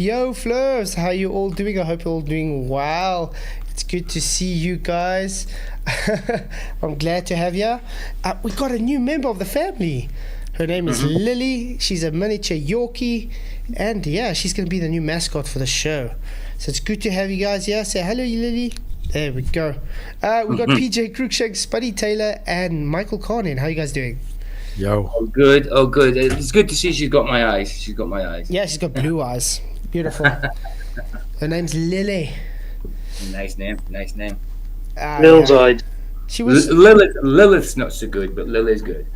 Yo, Flurs, how you all doing? I hope you're all doing well. It's good to see you guys. I'm glad to have you. We got a new member of the family. Her name is Lily. She's a miniature Yorkie. And yeah, she's going to be the new mascot for the show. So it's good to have you guys here. Say hello, Lily. There we go. We got PJ Cruikshank, Spuddy Taylor, and Michael Carnin. How you guys doing? Yo. Oh, good. Oh, good. It's good to see she's got my eyes. She's got my eyes. Yeah, she's got blue eyes. Beautiful. Her name's Lily. Nice name. Nice name. Lil-eyed. She was Lilith's not so good, but Lily's good.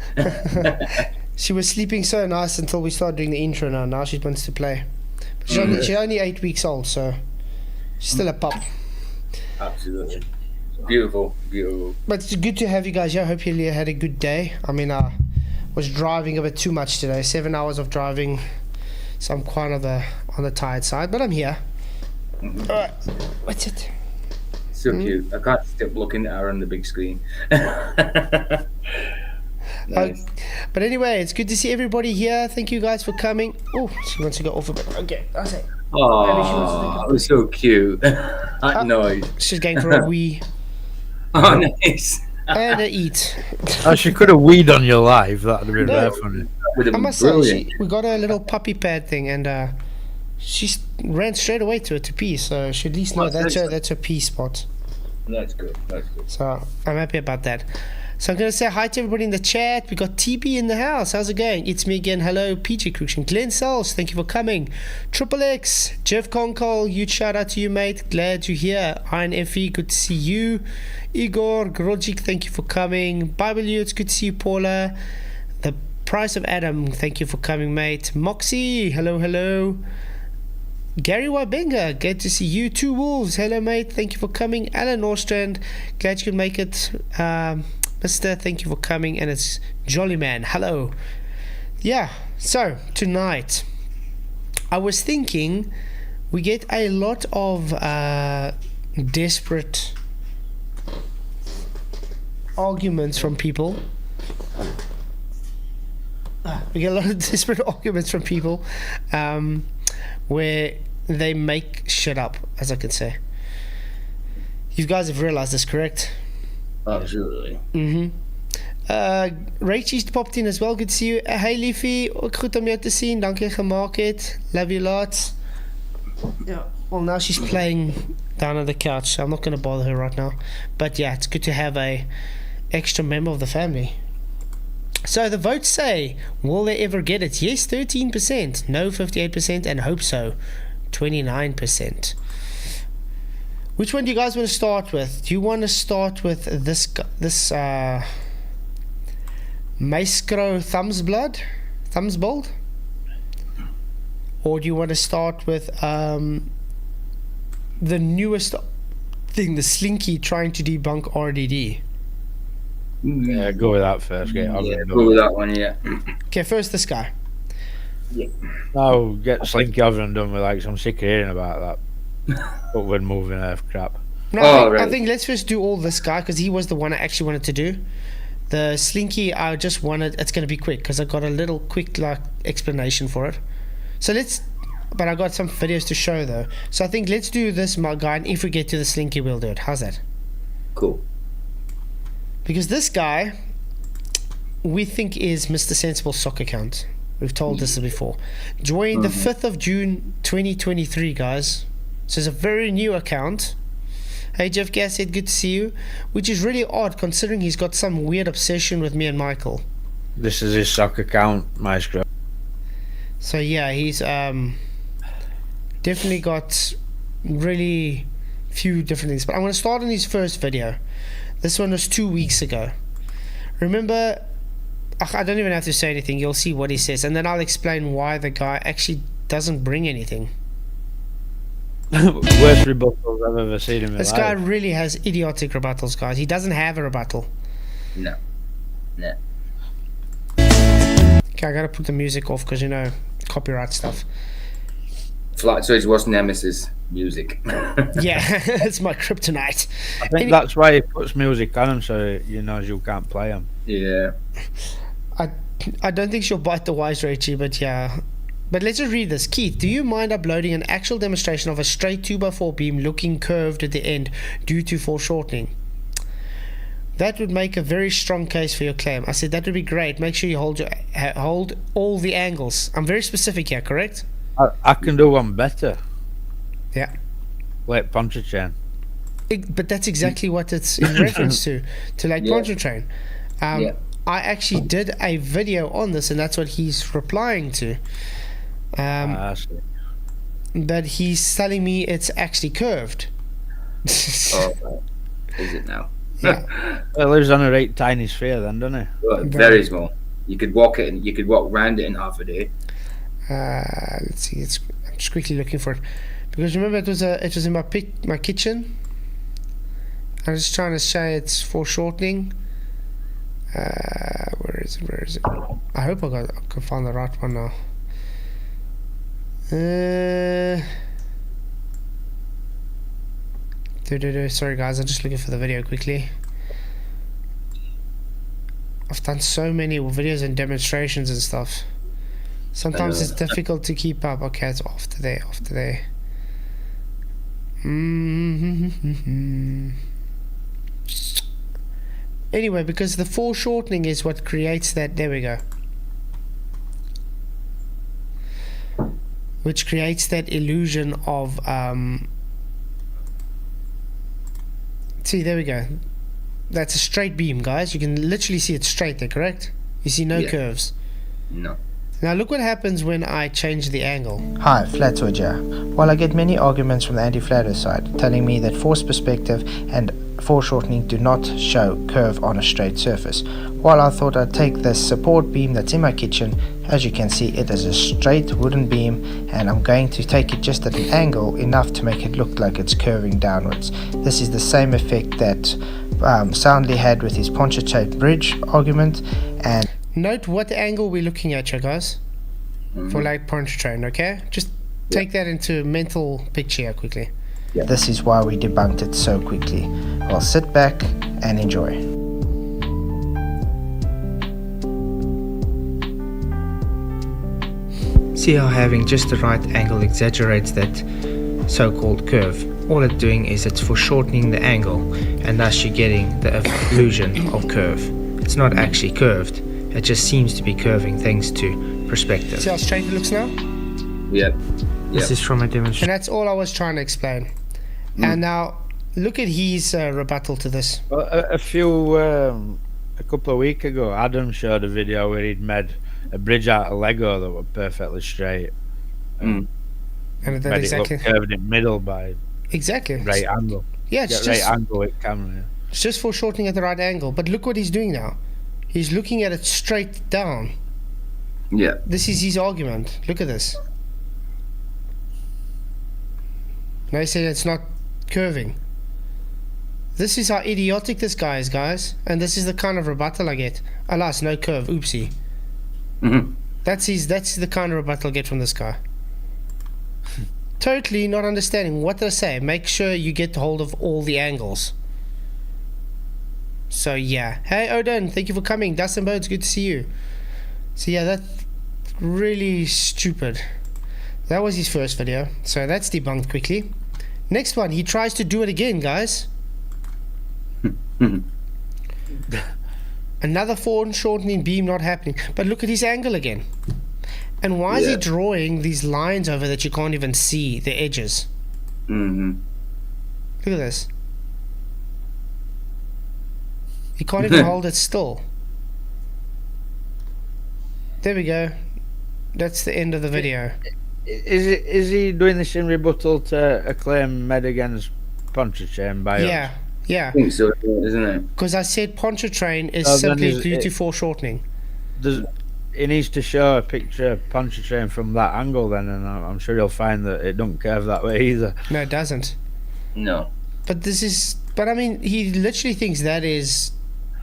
she was sleeping so nice until we started doing the intro. Now she wants to play. But she's only 8 weeks old, so she's still a pup. Absolutely. Beautiful. Beautiful. But it's good to have you guys here. I hope you had a good day. I mean, I was driving a bit too much today. 7 hours of driving. So I'm quite on the tired side, but I'm here. Alright, what's it? So cute. I can't stop looking at her on the big screen. Nice. But anyway, it's good to see everybody here. Thank you guys for coming. Oh, she wants to go off a bit. Okay, I say. Oh, it was so cute. That noise. She's going for a wee Oh, nice. and a eat. Oh, she could have weed on your live. That'd have been very funny. Would have I been must say, brilliant. we got a little puppy pad thing, and she ran straight away to it to pee. So she at least know that's her pee spot. That's good. That's good. So I'm happy about that. So I'm going to say hi to everybody in the chat. We got TB in the house. How's it going? It's me again. Hello, PG Cruikshank. Glenn Sells, thank you for coming. Triple X, Jeff Conkle, huge shout out to you, mate. Glad you're here. Iron Effie, good to see you. Igor Grodzic, thank you for coming. Bible you, it's good to see you, Paula. The Price of Adam, thank you for coming, mate. Moxie, hello, hello. Gary Wabenga, glad to see you. Two Wolves, hello, mate. Thank you for coming. Alan Norstrand, glad you could make it. Mister, thank you for coming. And it's Jolly Man, hello. Yeah, so tonight I was thinking we get a lot of desperate arguments from people. We get a lot of desperate arguments from people where they make shit up, as I can say. You guys have realized this, correct? Absolutely. Rachel's popped in as well. Good to see you. Hey Leafy, ook goed om jou te zien. Dankie gemaakt het. Love you lots. Yeah. Well, now she's playing down on the couch, so I'm not going to bother her right now. But yeah, it's good to have a extra member of the family. So the votes say, will they ever get it? Yes, 13%. No, 58%. And hope so, 29%. Which one do you guys want to start with? Do you want to start with this Maestro Thumbsbold? Or do you want to start with the newest thing, the Slinky trying to debunk RDD? Yeah, go with that first. Yeah, go with that one, yeah. Okay, first this guy. Yeah. No, get Slinky over and done with. Like, I'm sick of hearing about that. Upward moving earth crap. No, right. I think let's first do all this guy because he was the one I actually wanted to do. The Slinky, I just wanted. It's going to be quick because I got a little quick explanation for it. So but I got some videos to show though. So I think let's do this guy, and if we get to the Slinky, we'll do it. How's that? Cool. Because this guy, we think is Mr. Sensible Sock Account. We've told this before. Joined the 5th of June 2023, guys. So it's a very new account. Hey Jeff Gassett, good to see you. Which is really odd considering he's got some weird obsession with me and Michael. This is his sock account, Maestro. So yeah, he's definitely got really few different things. But I'm going to start on his first video. This one was 2 weeks ago. Remember, I don't even have to say anything. You'll see what he says. And then I'll explain why the guy actually doesn't bring anything. Worst rebuttals I've ever seen in my life. This guy really has idiotic rebuttals, guys. He doesn't have a rebuttal. No. Okay, I gotta put the music off because, copyright stuff. Flatzoid's worst nemesis, music. Yeah, it's my kryptonite. I think that's why he puts music on him so you knows you can't play him. Yeah. I don't think she'll bite the wise, Rachie, but yeah, But let's just read this. Keith, do you mind uploading an actual demonstration of a straight 2x4 beam looking curved at the end due to foreshortening? That would make a very strong case for your claim. I said that would be great. Make sure you hold all the angles. I'm very specific here, correct? I can do one better. Yeah. Like Pontchartrain. But that's exactly what it's in reference to like Pontchartrain. I actually did a video on this, and that's what he's replying to. But he's telling me it's actually curved. Oh, is it now? Yeah. It lives on a right tiny sphere then, doesn't it? Well, very small. You could walk it, and you could walk around it in half a day. Let's see. I'm just quickly looking for it, because remember it was in my kitchen. I was trying to say it's foreshortening. Where is it? I hope I can find the right one now. Sorry guys, I'm just looking for the video quickly. I've done so many videos and demonstrations and stuff. Sometimes it's difficult to keep up. Okay, it's off today. Anyway, because the foreshortening is what creates that. There we go. Which creates that illusion of see, there we go. That's a straight beam, guys. You can literally see it straight there, correct? You see no curves. No. Now look what happens when I change the angle. Hi, Flatzoid here. While I get many arguments from the anti-flatter side telling me that forced perspective and foreshortening do not show curve on a straight surface, while I thought I'd take this support beam that's in my kitchen, as you can see it is a straight wooden beam, and I'm going to take it just at an angle enough to make it look like it's curving downwards. This is the same effect that Soundly had with his Pontchartrain bridge argument. And note what angle we're looking at here, guys, for like Pontchartrain, okay? Just take that into mental picture here quickly. This is why we debunked it so quickly. Well, sit back and enjoy. See how having just the right angle exaggerates that so-called curve. All it's doing is it's foreshortening the angle, and thus you're getting the illusion of curve. It's not actually curved, it just seems to be curving thanks to perspective. See how straight it looks now? Yep. This is from a demonstration. And that's all I was trying to explain. And now look at his rebuttal to this. Well, a couple of weeks ago, Adam showed a video where he'd made a bridge out of Lego that was perfectly straight. And that made exactly it look curved in middle by right angle. Yeah, it's Get just right angle with camera. it's just foreshortening at the right angle. But look what he's doing now. He's looking at it straight down. Yeah. This is his argument. Look at this. Now he said it's not curving. This is how idiotic this guy is, guys. And this is the kind of rebuttal I get. Alas, no curve. Oopsie. That's the kind of rebuttal I get from this guy. Totally not understanding. What did I say? Make sure you get hold of all the angles. So yeah. Hey Odin, thank you for coming. Dustin Bones, good to see you. So yeah, that's really stupid. That was his first video. So that's debunked quickly. Next one, he tries to do it again, guys. Another foreshortening beam not happening. But look at his angle again. And why is he drawing these lines over that you can't even see the edges? Look at this. You can't even hold it still. There we go. That's the end of the video. Is he doing this in rebuttal to a claim made against Pontchartrain by us? Yeah. I think so, isn't it? Because I said Pontchartrain is Well, simply due to foreshortening. He needs to show a picture of Pontchartrain from that angle then, and I'm sure he'll find that it don't curve that way either. No, it doesn't. No. But I mean, he literally thinks that is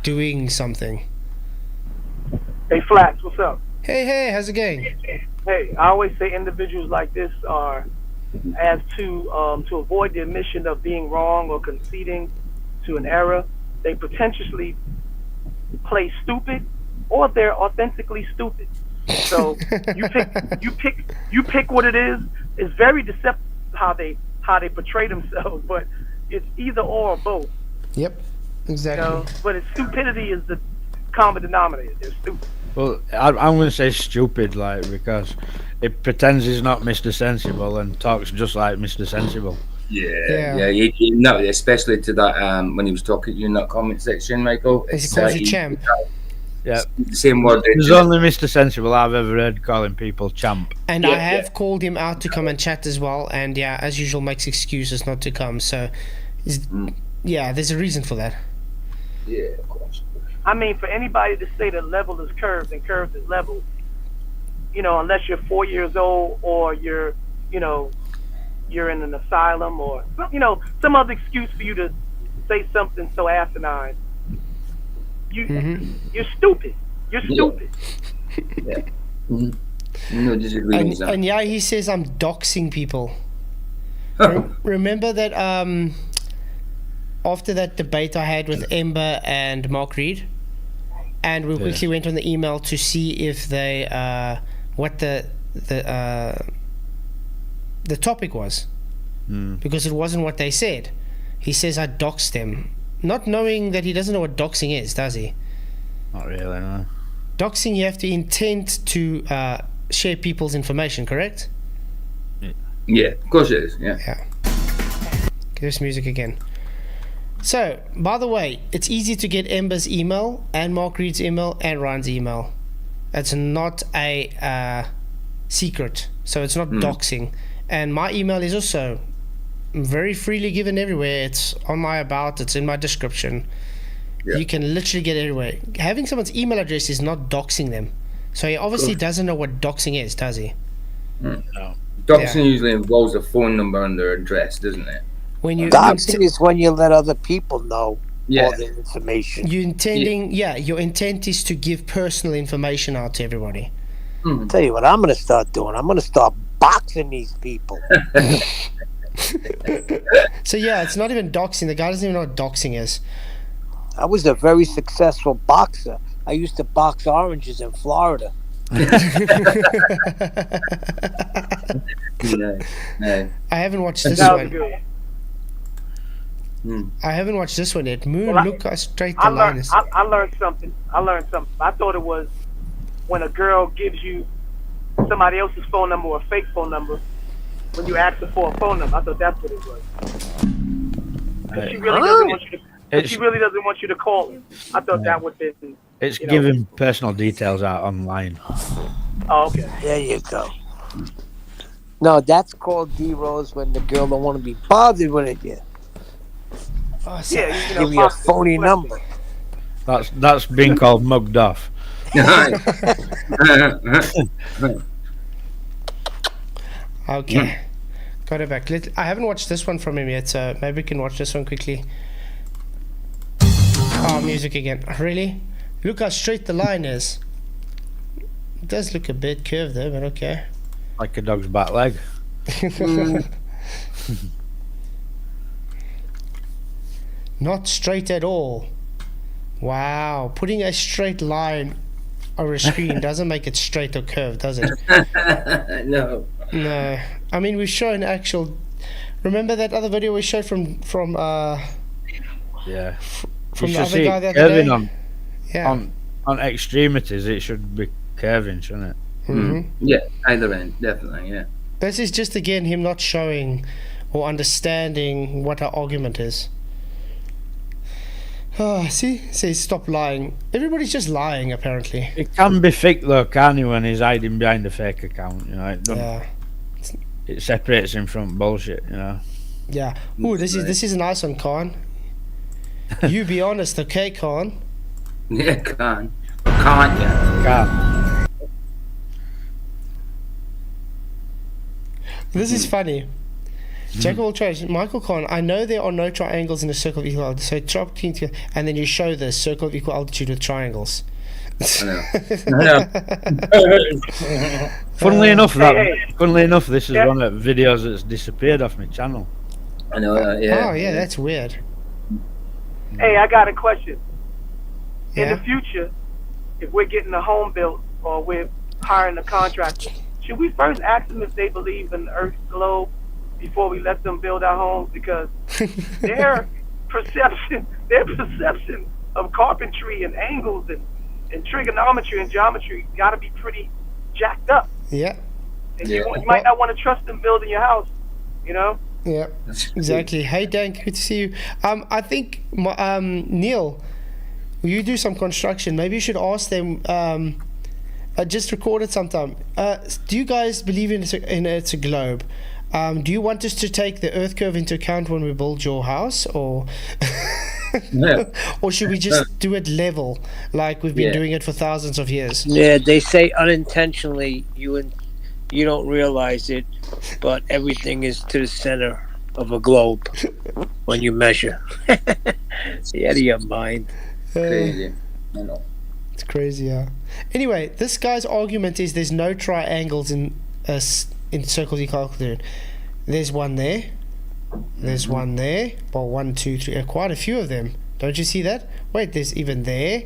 doing something. Hey, Flats, what's up? Hey, how's it going? Hey, I always say individuals like this are, as to avoid the admission of being wrong or conceding to an error, they potentially play stupid, or they're authentically stupid. So you pick what it is. It's very deceptive how they portray themselves, but it's either or both. Yep, You exactly. know? But it's stupidity is the common denominator. They're stupid. Well, I'm going to say stupid, like, because it pretends he's not Mr. Sensible and talks just like Mr. Sensible. Yeah. You know, especially to that when he was talking to you in that comment section, Michael. He calls you champ. Yeah. The same word. There's only Mr. Sensible I've ever heard calling people champ. And Yeah, I have called him out to come and chat as well, and yeah, as usual, makes excuses not to come. So, yeah, there's a reason for that. Yeah, of course. I mean, for anybody to say that level is curved and curved is level, you know, unless you're 4 years old or you're in an asylum or, you know, some other excuse for you to say something so asinine. You're stupid. You're stupid. Yeah. No disagreement with that. And yeah, he says I'm doxing people. Remember that after that debate I had with Ember and Mark Reed, and we quickly went on the email to see if they what the topic was, because it wasn't what they said. He says I doxed them, not knowing that he doesn't know what doxing is, does he? Not really, no. Doxing, you have to intend to share people's information, correct? Yeah, of course it is. Yeah. There's music again. So, by the way, it's easy to get Ember's email and Mark Reed's email and Ryan's email. It's not a secret, so it's not doxing. And my email is also very freely given everywhere. It's on my about, it's in my description. Yeah. You can literally get it everywhere. Having someone's email address is not doxing them. So he obviously doesn't know what doxing is, does he? No. Doxing usually involves a phone number and their address, doesn't it? When you Doxing is when you let other people know Yeah. all the information. your intent is to give personal information out to everybody. Tell you what I'm going to start doing. I'm going to start boxing these people. So yeah, it's not even doxing. The guy doesn't even know what doxing is. I was a very successful boxer. I used to box oranges in Florida. No. I haven't watched this That was one. good. I haven't watched this one yet. Moon, Well, look how straight I the line learned, is. I learned something. I thought it was when a girl gives you somebody else's phone number or a fake phone number when you ask her for a phone number. I thought that's what it was. But she really doesn't want you to. But she really doesn't want you to call her. I thought that would have been. It's giving personal details out online. Oh, okay. There you go. No, that's called D-Rose when the girl don't want to be bothered with it yet. Oh, so- Yeah, you know, Give you a phony number. That's being called mugged off. Okay. Got it back. I haven't watched this one from him yet, so maybe we can watch this one quickly. Oh, music again. Really? Look how straight the line is. It does look a bit curved though, but okay. Like a dog's back leg. Not straight at all. Wow. Putting a straight line over a screen doesn't make it straight or curved, does it? No. No. I mean, we've shown actual... Remember that other video we showed from Yeah. from You the should other see guy it the other curving day? Yeah. on extremities. It should be curving, shouldn't it? Yeah, either end, definitely, yeah. This is just again him not showing or understanding what our argument is. Oh, see? Says stop lying. Everybody's just lying apparently. It can be fake though, can't he, when he's hiding behind a fake account, you know? Yeah. It separates him from bullshit, you know? Yeah. Ooh, this is a nice one, Khan. You be honest, okay, Khan? Yeah, can't you? Can't. This is funny. Jack of all trades, Michael Khan, I know there are no triangles in a circle of equal altitude, so drop between two, and then you show the circle of equal altitude with triangles. I know. Funnily enough, this is Yeah. one of the videos that's disappeared off my channel. I know, yeah. Oh, yeah, that's weird. Hey, I got a question. In Yeah. the future, if we're getting a home built or we're hiring a contractor, should we first ask them if they believe in the Earth's globe before we let them build our homes? Because their perception of carpentry and angles and trigonometry and geometry got to be pretty jacked up. Yeah. And you might not want to trust them building your house, you know? Yeah, exactly. Hey Dan, good to see you. I think Neil, you do some construction. Maybe you should ask them. Just record it sometime. Do you guys believe in it's a globe? Do you want us to take the Earth curve into account when we build your house, or or should we just do it level like we've been doing it for thousands of years? Yeah, they say unintentionally you don't realize it, but everything is to the center of a globe when you measure. It's out of your mind. Crazy. I know. It's crazy, yeah. Anyway, this guy's argument is there's no triangles in circles you calculate. There's one there. There's one there. Well, 1, 2, 3. Quite a few of them. Don't you see that? Wait, there's even there.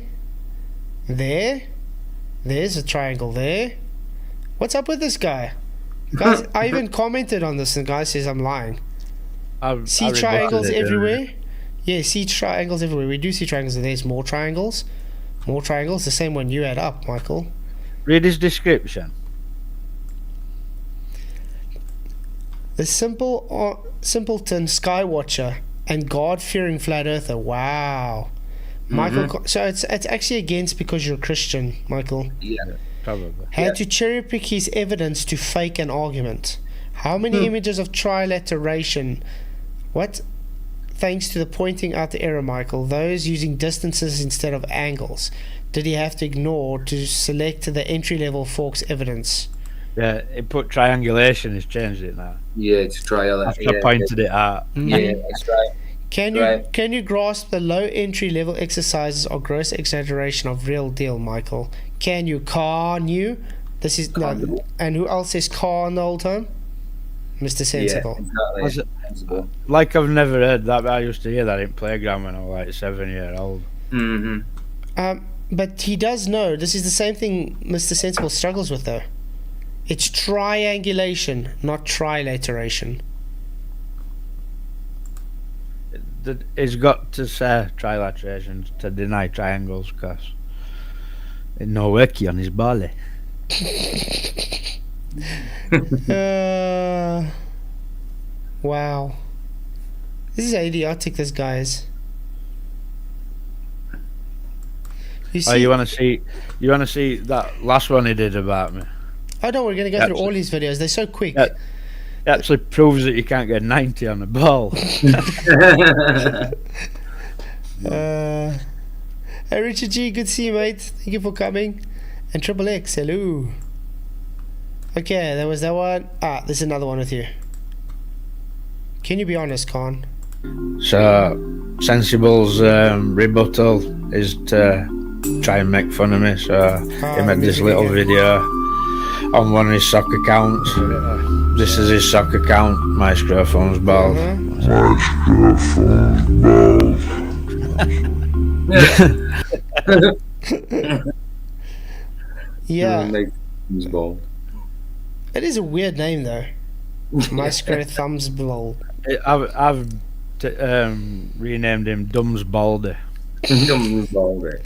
There. There's a triangle there. What's up with this guy? Guys, I even commented on this and the guy says I'm lying. See triangles everywhere? Yeah, see triangles everywhere. We do see triangles and there's more triangles. More triangles. The same one you add up, Michael. Read his description. The simpleton skywatcher and God-fearing flat earther. Wow. Michael, so it's actually against because you're a Christian, Michael. Yeah. Probably. Had to cherry pick his evidence to fake an argument. How many images of trilateration? What? Thanks to the pointing out the error, Michael. Those using distances instead of angles. Did he have to ignore to select the entry-level Forks evidence? Yeah, he put triangulation. He's changed it now. Yeah, it's trial. After I pointed it out. Yeah, that's right. Can you grasp the low entry level exercises or gross exaggeration of real deal, Michael? Can you? This is no. And who else says car the whole time? Mr. Sensible. Yeah, exactly. Sensible. Like I've never heard that, but I used to hear that in playground when I was like 7-year-old. But he does know this is the same thing Mr. Sensible struggles with, though. It's triangulation, not trilateration. He's got to say trilateration to deny triangles because it's no worky on his bally. Wow. This is idiotic, this guy is. You want to see that last one he did about me? Oh no, we're going to go through all these videos. They're so quick. It actually proves that you can't get 90 on the ball. Hey Richard G, good to see you, mate. Thank you for coming. And Triple X, hello. Okay, there was that one. There's another one with you. Can you be honest, Khan? So, Sensible's rebuttal is to try and make fun of me. So, he made this little video on one of his sock accounts. This is his sock account. My microphone's bald. Yeah. He's bald. It is a weird name, though. Micro Thumbs Bald. I've renamed him Dumbs Baldy. Dumbs Baldy.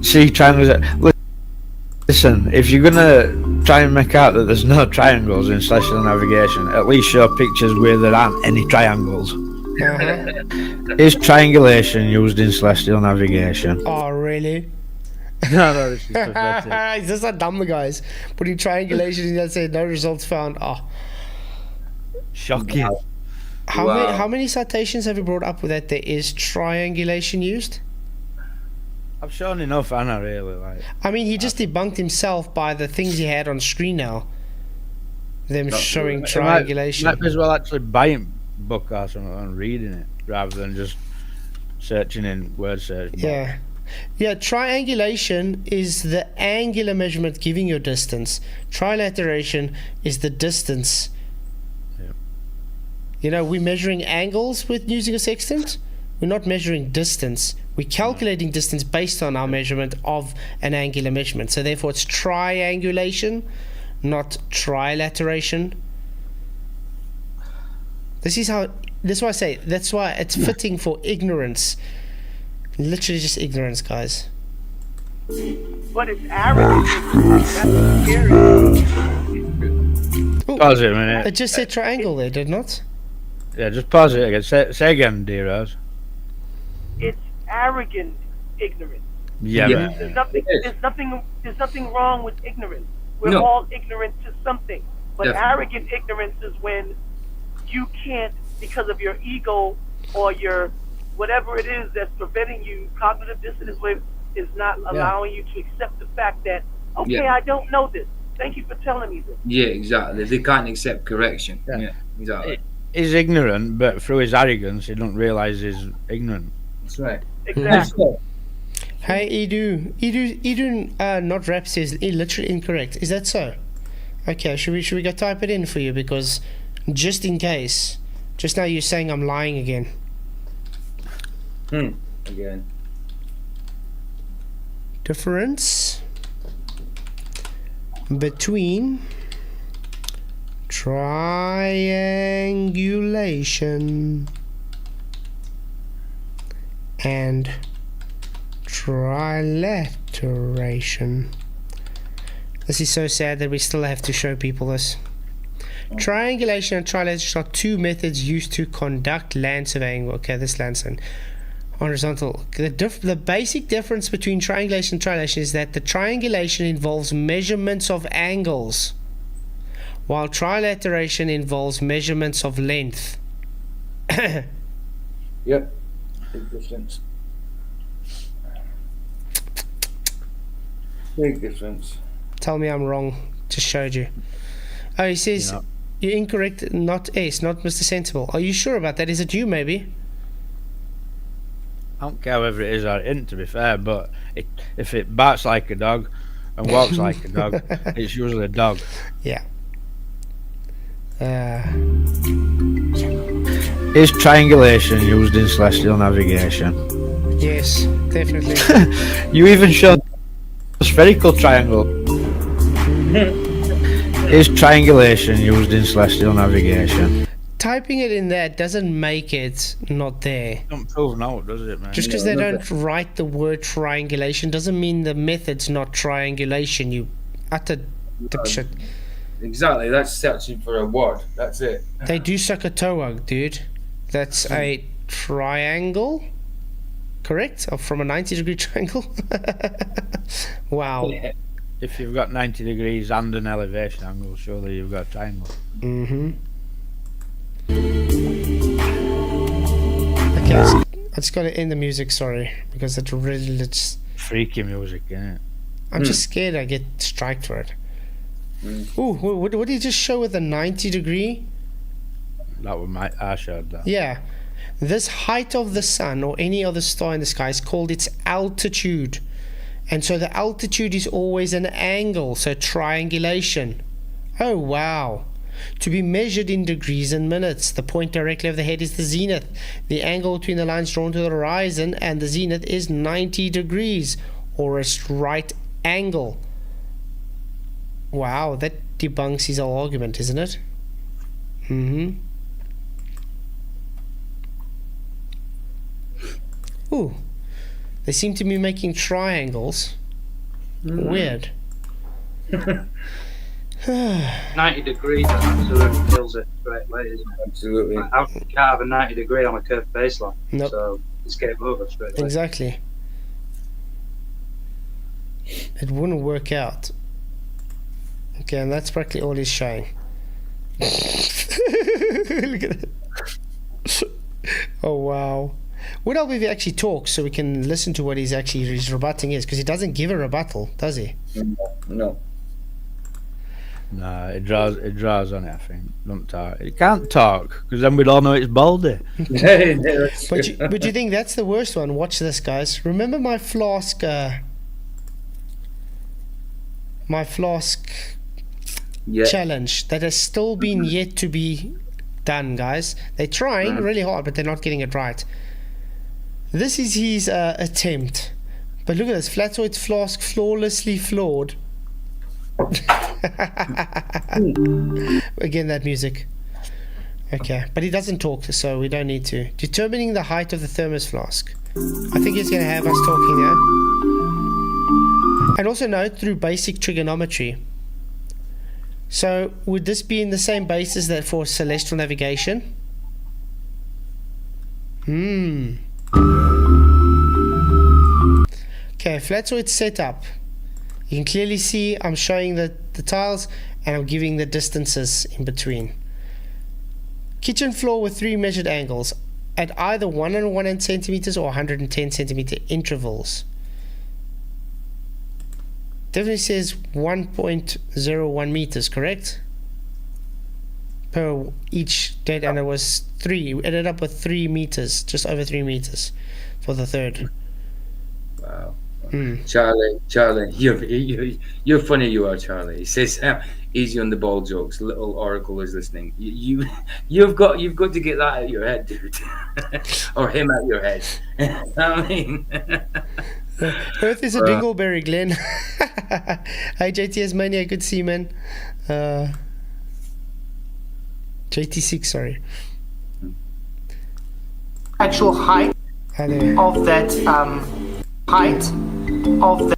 See, triangles. Listen, if you're gonna try and make out that there's no triangles in celestial navigation, at least show pictures where there aren't any triangles. Is triangulation used in celestial navigation? Oh, really? No, this is pathetic. He's just that dumb, the guys. Putting triangulation in that say no results found. Oh. Shocking. How many citations have you brought up with that there is triangulation used? I've shown enough, Anna, really. I mean, he just debunked himself by the things he had on screen now. Them showing triangulation. Might as well actually buy a book or something and reading it rather than just searching in word search. Yeah. Yeah, triangulation is the angular measurement giving your distance. Trilateration is the distance. Yeah. You know, we're measuring angles with using a sextant. We're not measuring distance. We're calculating distance based on our measurement of an angular measurement. So therefore it's triangulation, not trilateration. This is why I say, that's why it's fitting for ignorance. Literally just ignorance, guys. But it's arrogant. That's scary. Ooh, Pause it a minute. it just said triangle there, did it not? Yeah, just pause it again. Say again, dear Rose. It's arrogant ignorance. Yeah, Yeah. man. There's nothing wrong with ignorance. We're No. all ignorant to something. But Definitely. arrogant ignorance is when you can't, because of your ego or your whatever it is that's preventing you, cognitive dissonance is not allowing you to accept the fact that, okay, Yeah. I don't know this. Thank you for telling me this. Yeah, exactly. They can't accept correction. Yeah. Yeah, exactly. He's ignorant, but through his arrogance, he don't realise he's ignorant. That's right. Exactly. Hey, Edu, not rap says literally incorrect. Is that so? Okay, should we go type it in for you, because just in case, just now you're saying I'm lying again. Again. Difference between triangulation and trilateration. This is so sad that we still have to show people this. Triangulation and trilateration are two methods used to conduct land surveying. Okay, this land surveying. Horizontal. The basic difference between triangulation and trilateration is that the triangulation involves measurements of angles, while trilateration involves measurements of length. Yep. Big difference. Big difference. Tell me I'm wrong. Just showed you. Oh, he says You're not. you're incorrect. Not S, not Mr. Sensible. Are you sure about that? Is it you, maybe? I don't care whether it is or it isn't, to be fair, but if it barks like a dog and walks like a dog, it's usually a dog. Yeah. Is triangulation used in celestial navigation? Yes, definitely. You even showed a spherical triangle. Is triangulation used in celestial navigation? Typing it in there doesn't make it not there. Don't prove no, does it, man? Just because No, they no, don't write the word triangulation doesn't mean the method's not triangulation, you utter dipshit. Exactly. That's searching for a word. That's it. They do suck a toe, dude. That's a triangle, correct? Or from a 90-degree triangle? Wow. If you've got 90 degrees and an elevation angle, surely you've got a triangle. Mm-hmm. Okay, I just got to end the music, sorry, because it really, it's, Freaky music, innit? I'm just scared I get striked for it. Ooh, what did he just show with a 90-degree? That was I showed that. Yeah. This height of the sun or any other star in the sky is called its altitude. And so the altitude is always an angle, so triangulation. Oh, wow. To be measured in degrees and minutes. The point directly over the head is the zenith. The angle between the lines drawn to the horizon and the zenith is 90 degrees, or a right angle. Wow, that debunks his whole argument, isn't it? Mm-hmm. Ooh, they seem to be making triangles. Weird. 90 degrees absolutely kills it straight away, isn't it? Absolutely. How can you have a 90 degree on a curved baseline? Nope. So it's game over straight away. Exactly. It wouldn't work out. Okay, and that's practically all he's showing. Look at that. Oh, wow. Would help if he actually talks so we can listen to what his rebutting is, because he doesn't give a rebuttal, does he? No. Nah, it draws on it, I think. Don't talk. It can't talk, because then we'd all know it's Baldy. But you think that's the worst one? Watch this, guys. Remember my flask Yeah. challenge that has still been yet to be done, guys. They're trying really hard, but they're not getting it right. This is his attempt. But look at this. Flatzoid's flask flawlessly flawed. Again, that music. Okay, but he doesn't talk, so we don't need to. Determining the height of the thermos flask. I think he's going to have us talking there. And also note through basic trigonometry. So would this be in the same basis that for celestial navigation? Okay, Flatzoid setup. You can clearly see I'm showing the tiles and I'm giving the distances in between. Kitchen floor with 3 measured angles at either 101 centimeters or 110 centimeter intervals. Definitely says 1.01 meters, correct? Per each date, and it was 3. We ended up with 3 meters, just over 3 meters for the third. Wow. Charlie, you're funny. You are, Charlie. He says, "Easy on the ball jokes." Little Oracle is listening. You've got to get that out of your head, dude, or him out of your head. I mean, Earth is a dingleberry, Glenn. Hey, JTS Mania, good to see you, man. JT6, sorry. Actual height of that height of the.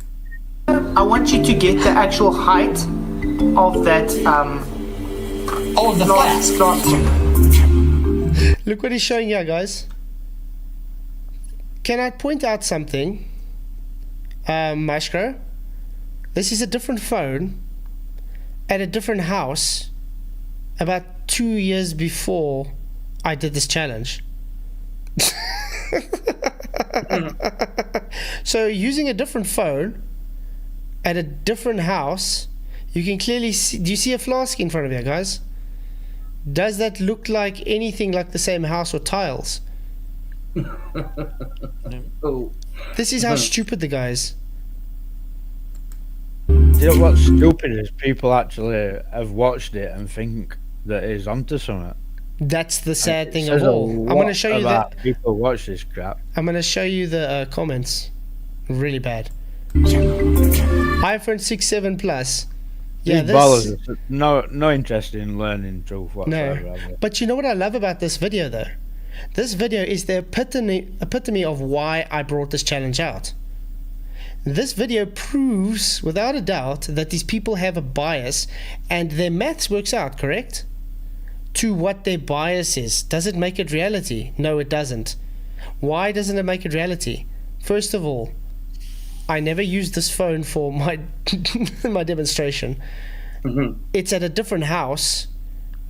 I want you to get the actual height of that. The flask. Look what he's showing here, guys. Can I point out something? Mashko, this is a different phone at a different house about 2 years before I did this challenge. So using a different phone at a different house, you can clearly see. Do you see a flask in front of you, guys? Does that look like anything like the same house or tiles? oh, This is how stupid the guy is. You know what's stupid is people actually have watched it and think that he's onto something. That's the sad thing Says of a all. I'm going to show you lot the. about people watch this crap. I'm going to show you the comments. Really bad. iPhone 6, 7 Plus. Yeah, These ballers have no interest in learning truth whatsoever. No. have they? But you know what I love about this video, though? This video is the epitome of why I brought this challenge out. This video proves, without a doubt, that these people have a bias and their maths works out, correct? To what their bias is. Does it make it reality? No, it doesn't. Why doesn't it make it reality? First of all, I never used this phone for my my demonstration. Mm-hmm. It's at a different house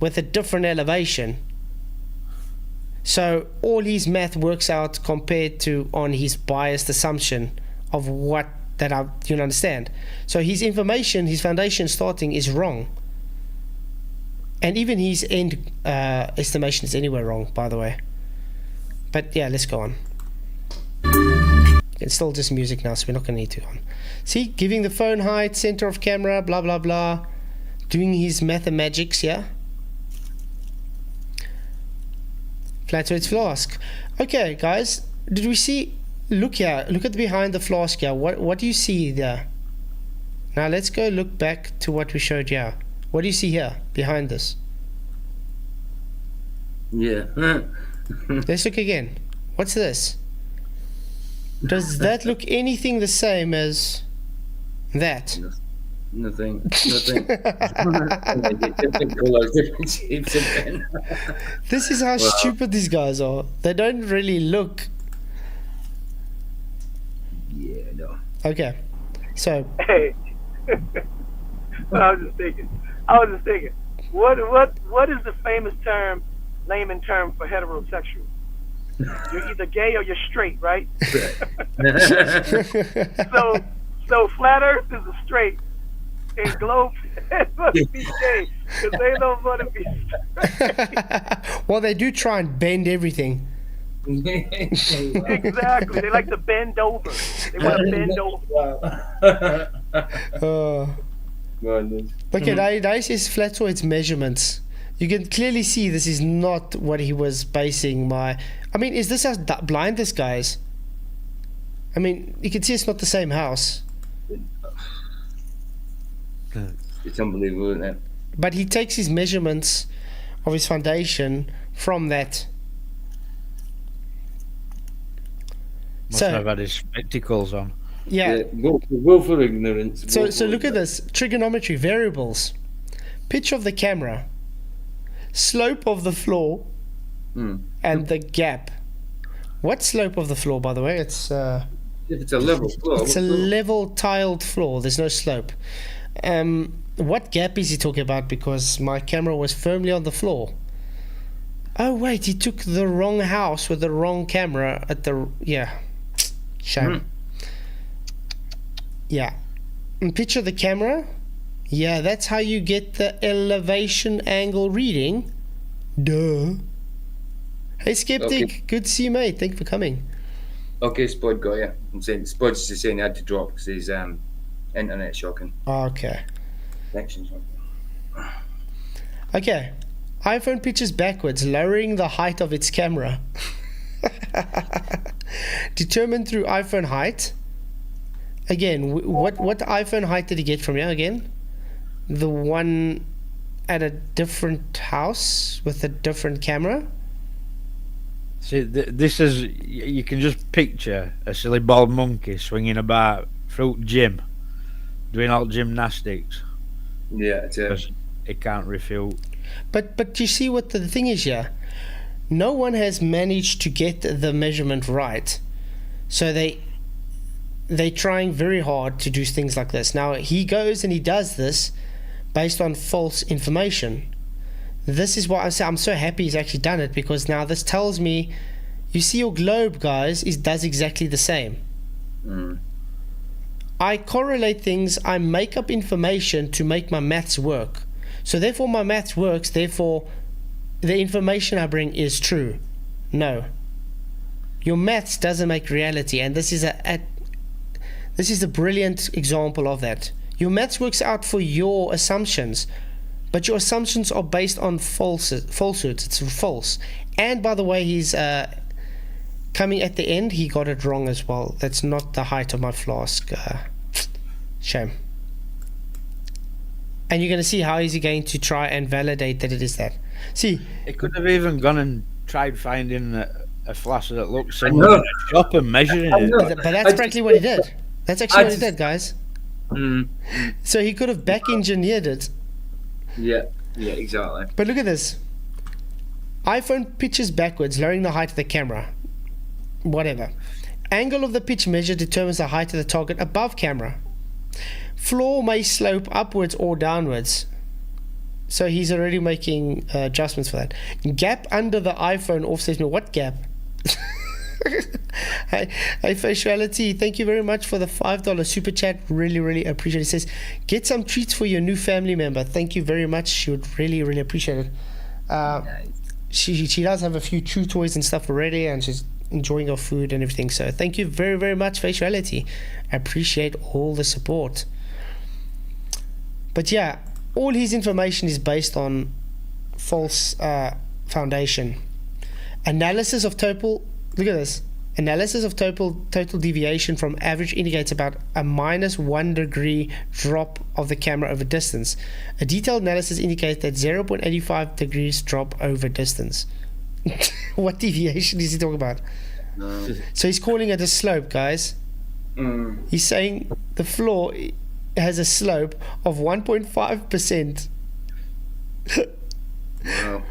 with a different elevation. So all his math works out compared to on his biased assumption of what that you understand. So his information, his foundation starting is wrong. And even his end estimation is anywhere wrong, by the way. But yeah, let's go on. It's still just music now, so we're not going to need to go on. See, giving the phone height, center of camera, blah, blah, blah. Doing his mathemagics, yeah? Flatzoid's flask. Okay, guys, did we see... Look here, look at behind the flask here. What do you see there? Now let's go look back to what we showed here. What do you see here, behind this? yeah. Let's look again. What's this? Does that look anything the same as that? Nothing. Different colors, different shapes, and pen. This is how stupid these guys are. They don't really look. Yeah, no. Okay, so Hey, I was just thinking. What is the famous term, layman term for heterosexual? You're either gay or you're straight, right? So flat Earth is a straight, and globe must be gay because they don't want to be straight. well, they do try and bend everything. Exactly. They like to bend over. They want to bend over. Okay, now says Flatzoid's measurements. You can clearly see this is not what he was basing my... I mean, is this how blind this guy is? I mean, you can see it's not the same house. It's unbelievable, isn't it? But he takes his measurements of his foundation from that. Must So- have had his spectacles on. Yeah. Go for ignorance. So look at this. Trigonometry variables. Pitch of the camera. Slope of the floor. And the gap. What slope of the floor, by the way? It's If it's a level floor. it's a level tiled floor. There's no slope. What gap is he talking about? Because my camera was firmly on the floor. Oh wait, he took the wrong house with the wrong camera at the shame. Yeah. And picture the camera. Yeah, that's how you get the elevation angle reading. Duh. Hey Skeptic, Okay. good to see you, mate. Thank you for coming. Okay, Spud got you. I'm saying Spud's just saying he had to drop because his internet shocking. Okay. Connection's shocking. Okay. iPhone pictures backwards, lowering the height of its camera. Determined through iPhone height. Again, what iPhone height did he get from you again? The one at a different house with a different camera? See, this is, you can just picture a silly bald monkey swinging about through gym, doing all gymnastics, Yeah, it's because it can't refute. But you see what the thing is here? No one has managed to get the measurement right. So they're trying very hard to do things like this. Now he goes and he does this based on false information. This is why I'm so happy he's actually done it, because now this tells me, you see your globe, guys, does exactly the same. I correlate things, I make up information to make my maths work. So therefore my maths works, therefore the information I bring is true. No. Your maths doesn't make reality, and this is a brilliant example of that. Your maths works out for your assumptions, but your assumptions are based on falsehoods. It's false. And by the way, he's coming at the end, he got it wrong as well. That's not the height of my flask. Shame. And you're going to see how is he going to try and validate that it is that. See, It could have even gone and tried finding a flask that looks similar in a shop and measuring it. but that's frankly what he did. That's actually what he did, guys. Mm. So he could have back engineered it. Yeah, exactly. But look at this. iPhone pitches backwards, lowering the height of the camera. Whatever. Angle of the pitch measure determines the height of the target above camera. Floor may slope upwards or downwards. So he's already making adjustments for that. Gap under the iPhone offsets me. What gap? Hey, Faciality, thank you very much for the $5 super chat. Really appreciate it. It says, get some treats for your new family member. Thank you very much. She would really appreciate it. She does have a few chew toys and stuff already, and she's enjoying her food and everything. So thank you very much, Faciality. I appreciate all the support. But yeah, all his information is based on false foundation. Analysis of total, look at this. Analysis of total deviation from average indicates about a -1 degree drop of the camera over distance. A detailed analysis indicates that 0.85 degrees drop over distance. What deviation is he talking about? No. So he's calling it a slope, guys. He's saying the floor has a slope of 1.5%. Wow.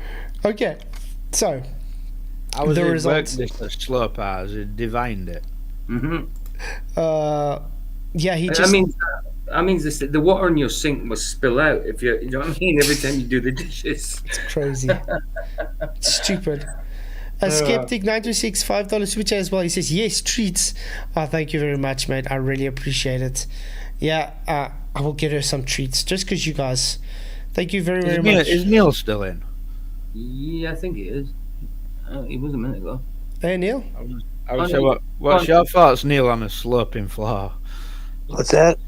Okay, so How was the it results. worked this slope as he divined it? Yeah, he just. That means the water in your sink must spill out if you know what I mean, every time you do the dishes. It's crazy. Stupid. A Skeptic 926 $5 super chat as well. He says, yes, treats. Oh, thank you very much, mate. I really appreciate it. Yeah, I will get her some treats just because you guys. Thank you very much. Is Neil still in? Yeah, I think he is. He was a minute ago. Hey, Neil. I would say, what's your thoughts, Neil, on a sloping floor? What's that?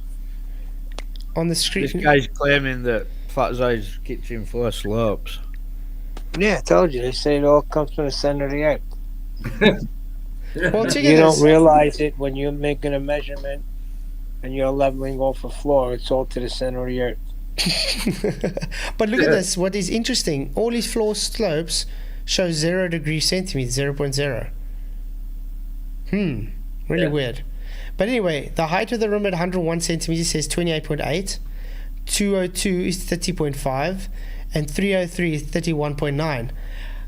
On the street. This guy's claiming that Flatzoid's kitchen floor slopes. Yeah, I told you. They say it all comes from the center of the earth. Well, check You it don't this. realize it when you're making a measurement and you're leveling off a floor. It's all to the center of the earth. But look at this. What is interesting, all his floor slopes show 0 degree centimeters, 0.0. Really Yeah. weird. But anyway, the height of the room at 101 centimeters says 28.8, 202 is 30.5, and 303 is 31.9.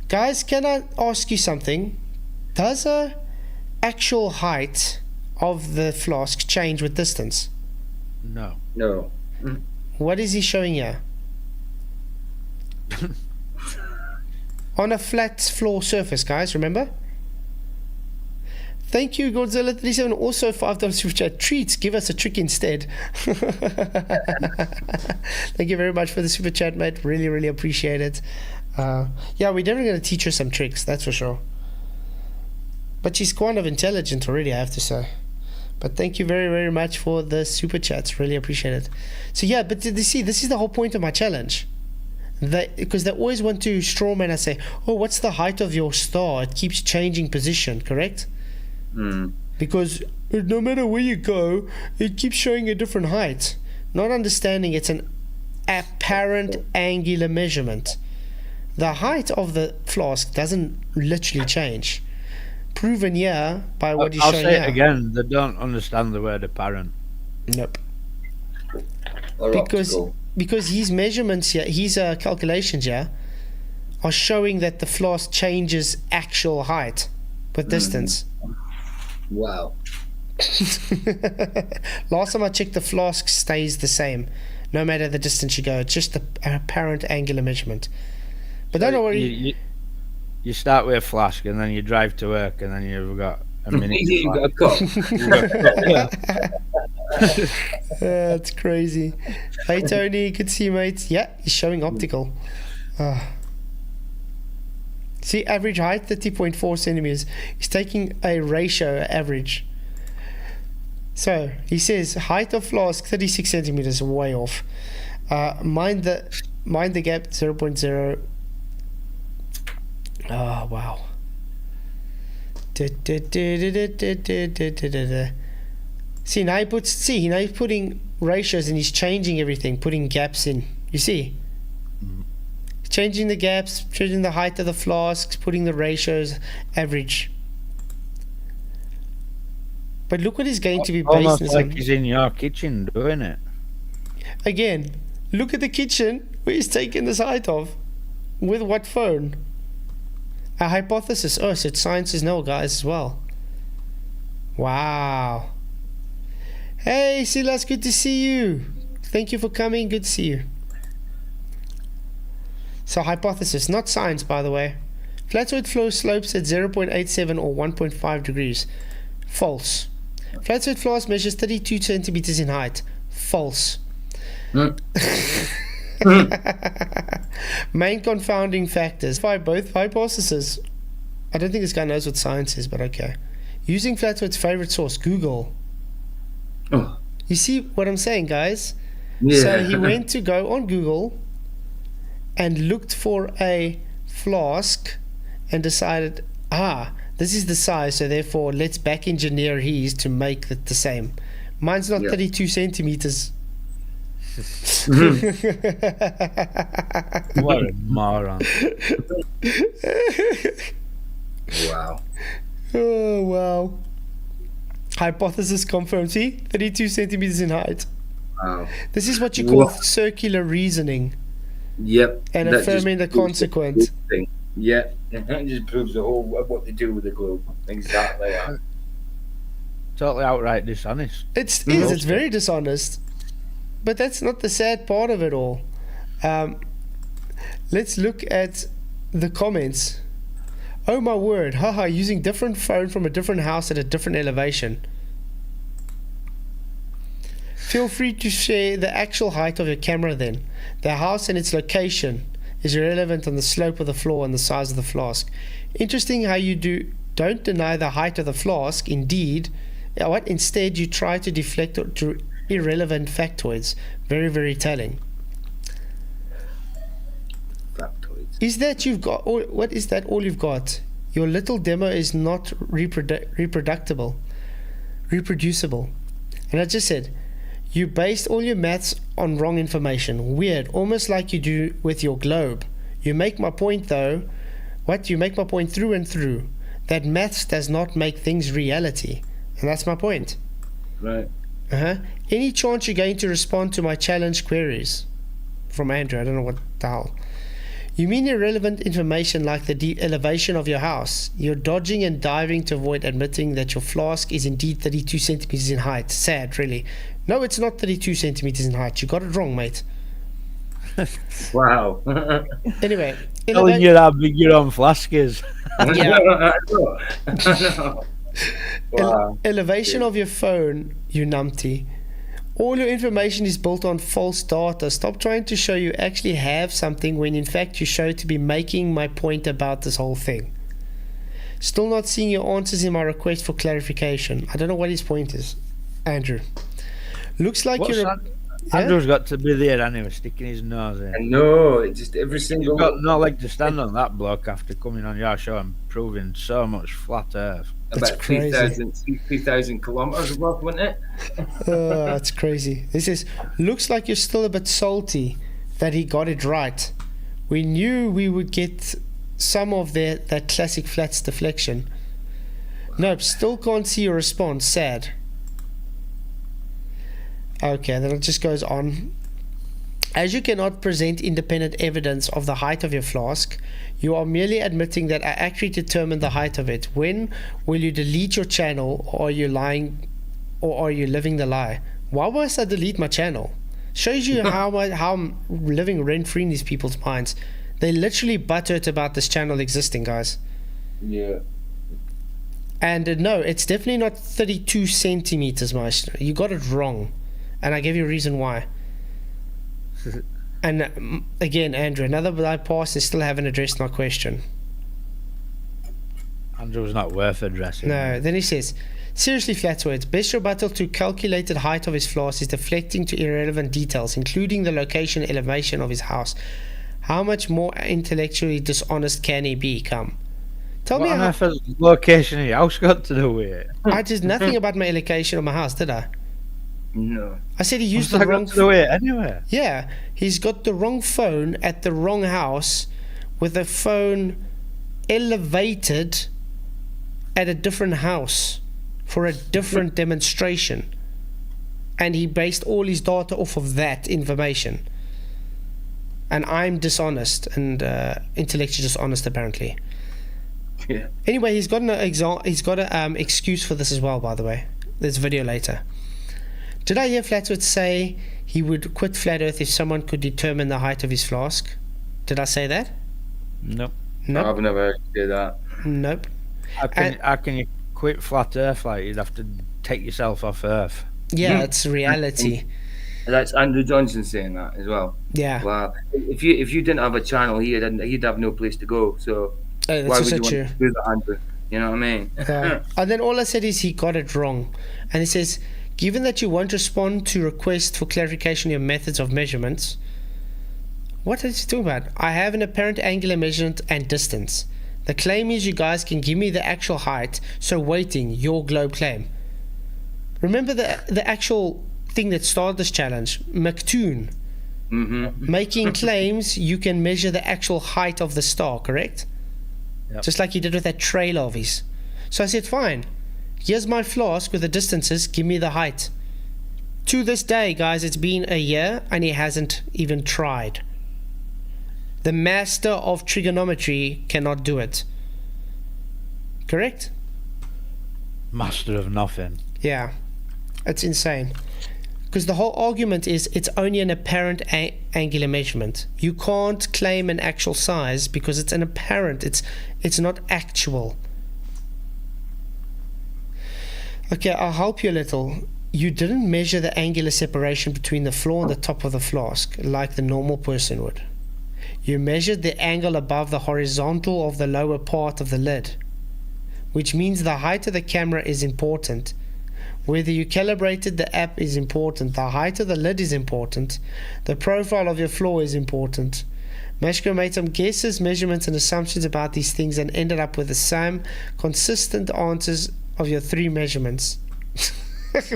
Guys, can I ask you something? Does a actual height of the flask change with distance? No. No. What is he showing here? On a flat floor surface, guys, remember? Thank you, Godzilla37. Also, $5 super chat. Treats, give us a trick instead. Thank you very much for the super chat, mate. Really, really appreciate it. Yeah, we're definitely going to teach her some tricks, that's for sure. But she's kind of intelligent already, I have to say. But thank you very, very much for the super chats. Really appreciate it. So yeah, but did you see, this is the whole point of my challenge. Because they always want to strawman and say, oh, what's the height of your star? It keeps changing position, correct? Because no matter where you go, it keeps showing a different height. Not understanding it's an apparent angular measurement. The height of the flask doesn't literally change. Proven here by what he's I'll showing say here. it again. They don't understand the word apparent. Nope. Or optical. Because his measurements here, his calculations here, are showing that the flask changes actual height with distance. Wow. Last time I checked, the flask stays the same, no matter the distance you go. It's just an apparent angular measurement. But don't worry. You start with a flask, and then you drive to work, and then you've got a minute. You got a cup. That's crazy. Hey Tony, good to see you, mate. Yeah, he's showing optical. See, average height 30.4 centimeters. He's taking a ratio average. So he says height of flask 36 centimeters, way off. Mind the gap 0.0. Oh wow. See, now he's putting ratios and he's changing everything, putting gaps in. You see? Changing the gaps, changing the height of the flasks, putting the ratios, average. But look what he's going to be based Almost this like on. he's in your kitchen doing it. Again, look at the kitchen where he's taking this height of. With what phone? A hypothesis. Oh, so it's science is no, guys, as well. Wow. Hey, Silas, good to see you. Thank you for coming. Good to see you. So, hypothesis, not science, by the way. Flatzoid flow slopes at 0.87 or 1.5 degrees. False. Flatzoid flask measures 32 centimeters in height. False. Main confounding factors. By both hypotheses. I don't think this guy knows what science is, but okay. Using Flatzoid's favorite source, Google. Oh. You see what I'm saying, guys? Yeah. So he went to go on Google and looked for a flask and decided, this is the size, so therefore let's back engineer his to make it the same. Mine's not 32 centimeters. What a moron. Wow. Oh, wow. Hypothesis confirmed. See? 32 centimeters in height. Wow. This is what you call circular reasoning Yep. and that just affirming the proves consequent. thing. Yeah. It just proves the whole what they do with the globe. Exactly. Totally outright dishonest. It's very dishonest. But that's not the sad part of it all. Let's look at the comments. Oh my word, haha, using different phone from a different house at a different elevation. Feel free to share the actual height of your camera then. The house and its location is irrelevant on the slope of the floor and the size of the flask. Interesting how you don't deny the height of the flask. Indeed, instead you try to deflect to irrelevant factoids. Very, very telling. Factoids. Is that you've got? What is that? All you've got? Your little demo is not reproducible. And I just said, you based all your maths on wrong information. Weird, almost like you do with your globe. You make my point though. What? You make my point through and through. That maths does not make things reality. And that's my point. Right. Any chance you're going to respond to my challenge queries? From Andrew, I don't know what the hell. You mean irrelevant information like the elevation of your house? You're dodging and diving to avoid admitting that your flask is indeed 32 centimeters in height. Sad, really. No, it's not 32 centimeters in height. You got it wrong, mate. Wow. Anyway. Telling you how big your own flask is. Yeah. I know. Wow. Elevation of your phone, you numpty. All your information is built on false data. Stop trying to show you actually have something when in fact you show to be making my point about this whole thing. Still not seeing your answers in my request for clarification. I don't know what his point is. Andrew. Looks like What's you're... that? Yeah? Andrew's got to be there anyway, sticking his nose in. I know. It's just every single. You've got no leg to stand on, that bloke, after coming on your show and proving so much flat earth. That's About crazy. 3,000 kilometers worth, wasn't it? That's crazy. This is... Looks like you're still a bit salty that he got it right. We knew we would get some of that classic flats deflection. Nope, still can't see your response. Sad. Okay, then it just goes on. As you cannot present independent evidence of the height of your flask, you are merely admitting that I actually determined the height of it. When will you delete your channel, or are you lying, or are you living the lie? Why must I delete my channel? Shows you how I'm living rent-free in these people's minds. They're literally butthurt about this channel existing, guys. Yeah. And no, it's definitely not 32 centimeters, Maestro. You got it wrong. And I gave you a reason why. And again, Andrew, another bypass and still haven't addressed my question. Andrew's not worth addressing. No, then he says, seriously, Flatzoid, best rebuttal to calculated height of his flask is deflecting to irrelevant details, including the location and elevation of his house. How much more intellectually dishonest can he become? Tell me What on how... earth has location of your house got to do with it? I did nothing about my location of my house, did I? No. I said he used What's the that wrong... got to do with it anyway? Yeah, he's got the wrong phone at the wrong house with the phone elevated at a different house for a different demonstration. And he based all his data off of that information. And I'm dishonest and intellectually dishonest, apparently. Yeah. Anyway, he's got an excuse for this as well, by the way. There's a video later. Did I hear Flatzoid say he would quit Flat Earth if someone could determine the height of his flask? Did I say that? Nope. Nope. I've never heard you do that. Nope. How can you quit flat earth? Like, you'd have to take yourself off earth. Yeah, it's reality. That's Andrew Johnson saying that as well. Yeah. Wow. If you didn't have a channel, he'd have no place to go. So That's why would also you true. want to do that, Andrew? You know what I mean? And then all I said is he got it wrong. And he says, given that you won't respond to requests for clarification of your methods of measurements, what is he talking about? I have an apparent angular measurement and distance. The claim is you guys can give me the actual height, so waiting, your globe claim. Remember the actual thing that started this challenge, McToon, making claims you can measure the actual height of the star, correct? Yep. Just like he did with that trailer of his. So I said, fine, here's my flask with the distances, give me the height. To this day, guys, it's been a year and he hasn't even tried. The master of trigonometry cannot do it. Correct? Master of nothing. Yeah. It's insane. Because the whole argument is it's only an apparent angular measurement. You can't claim an actual size because it's an apparent. It's not actual. Okay, I'll help you a little. You didn't measure the angular separation between the floor and the top of the flask like the normal person would. You measured the angle above the horizontal of the lower part of the lid, which means the height of the camera is important. Whether you calibrated the app is important. The height of the lid is important. The profile of your floor is important. Mashko made some guesses, measurements, and assumptions about these things and ended up with the same consistent answers of your 3 measurements.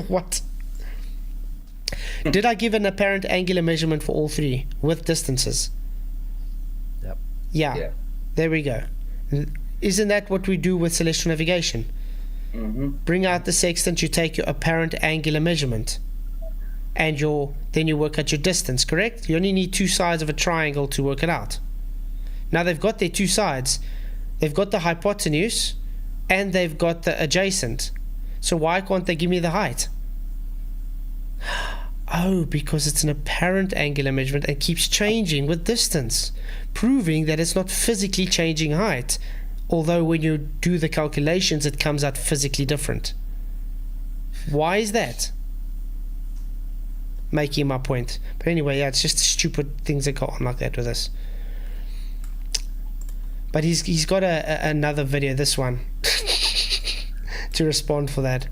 What? Did I give an apparent angular measurement for all 3 with distances? Yep. Yeah. There we go. Isn't that what we do with celestial navigation? Bring out the sextant, you take your apparent angular measurement, and then you work out your distance, correct? You only need 2 sides of a triangle to work it out. Now they've got their 2 sides. They've got the hypotenuse and they've got the adjacent. So why can't they give me the height? Oh, because it's an apparent angular measurement and keeps changing with distance, proving that it's not physically changing height, although when you do the calculations it comes out physically different. Why is that? Making my point. But anyway, yeah, it's just stupid things that go on like that with us. But he's got another video, this one, to respond for that.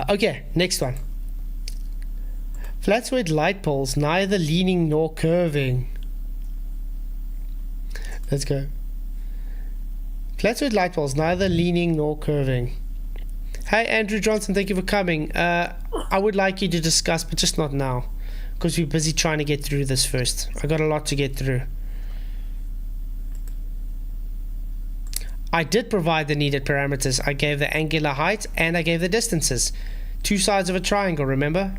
Okay, next one. Flatzoid light poles, neither leaning nor curving. Let's go. Flatzoid light poles, neither leaning nor curving. Hey Andrew Johnson, thank you for coming. I would like you to discuss, but just not now, because we're busy trying to get through this first. I got a lot to get through. I did provide the needed parameters. I gave the angular height and I gave the distances. 2 sides of a triangle, remember?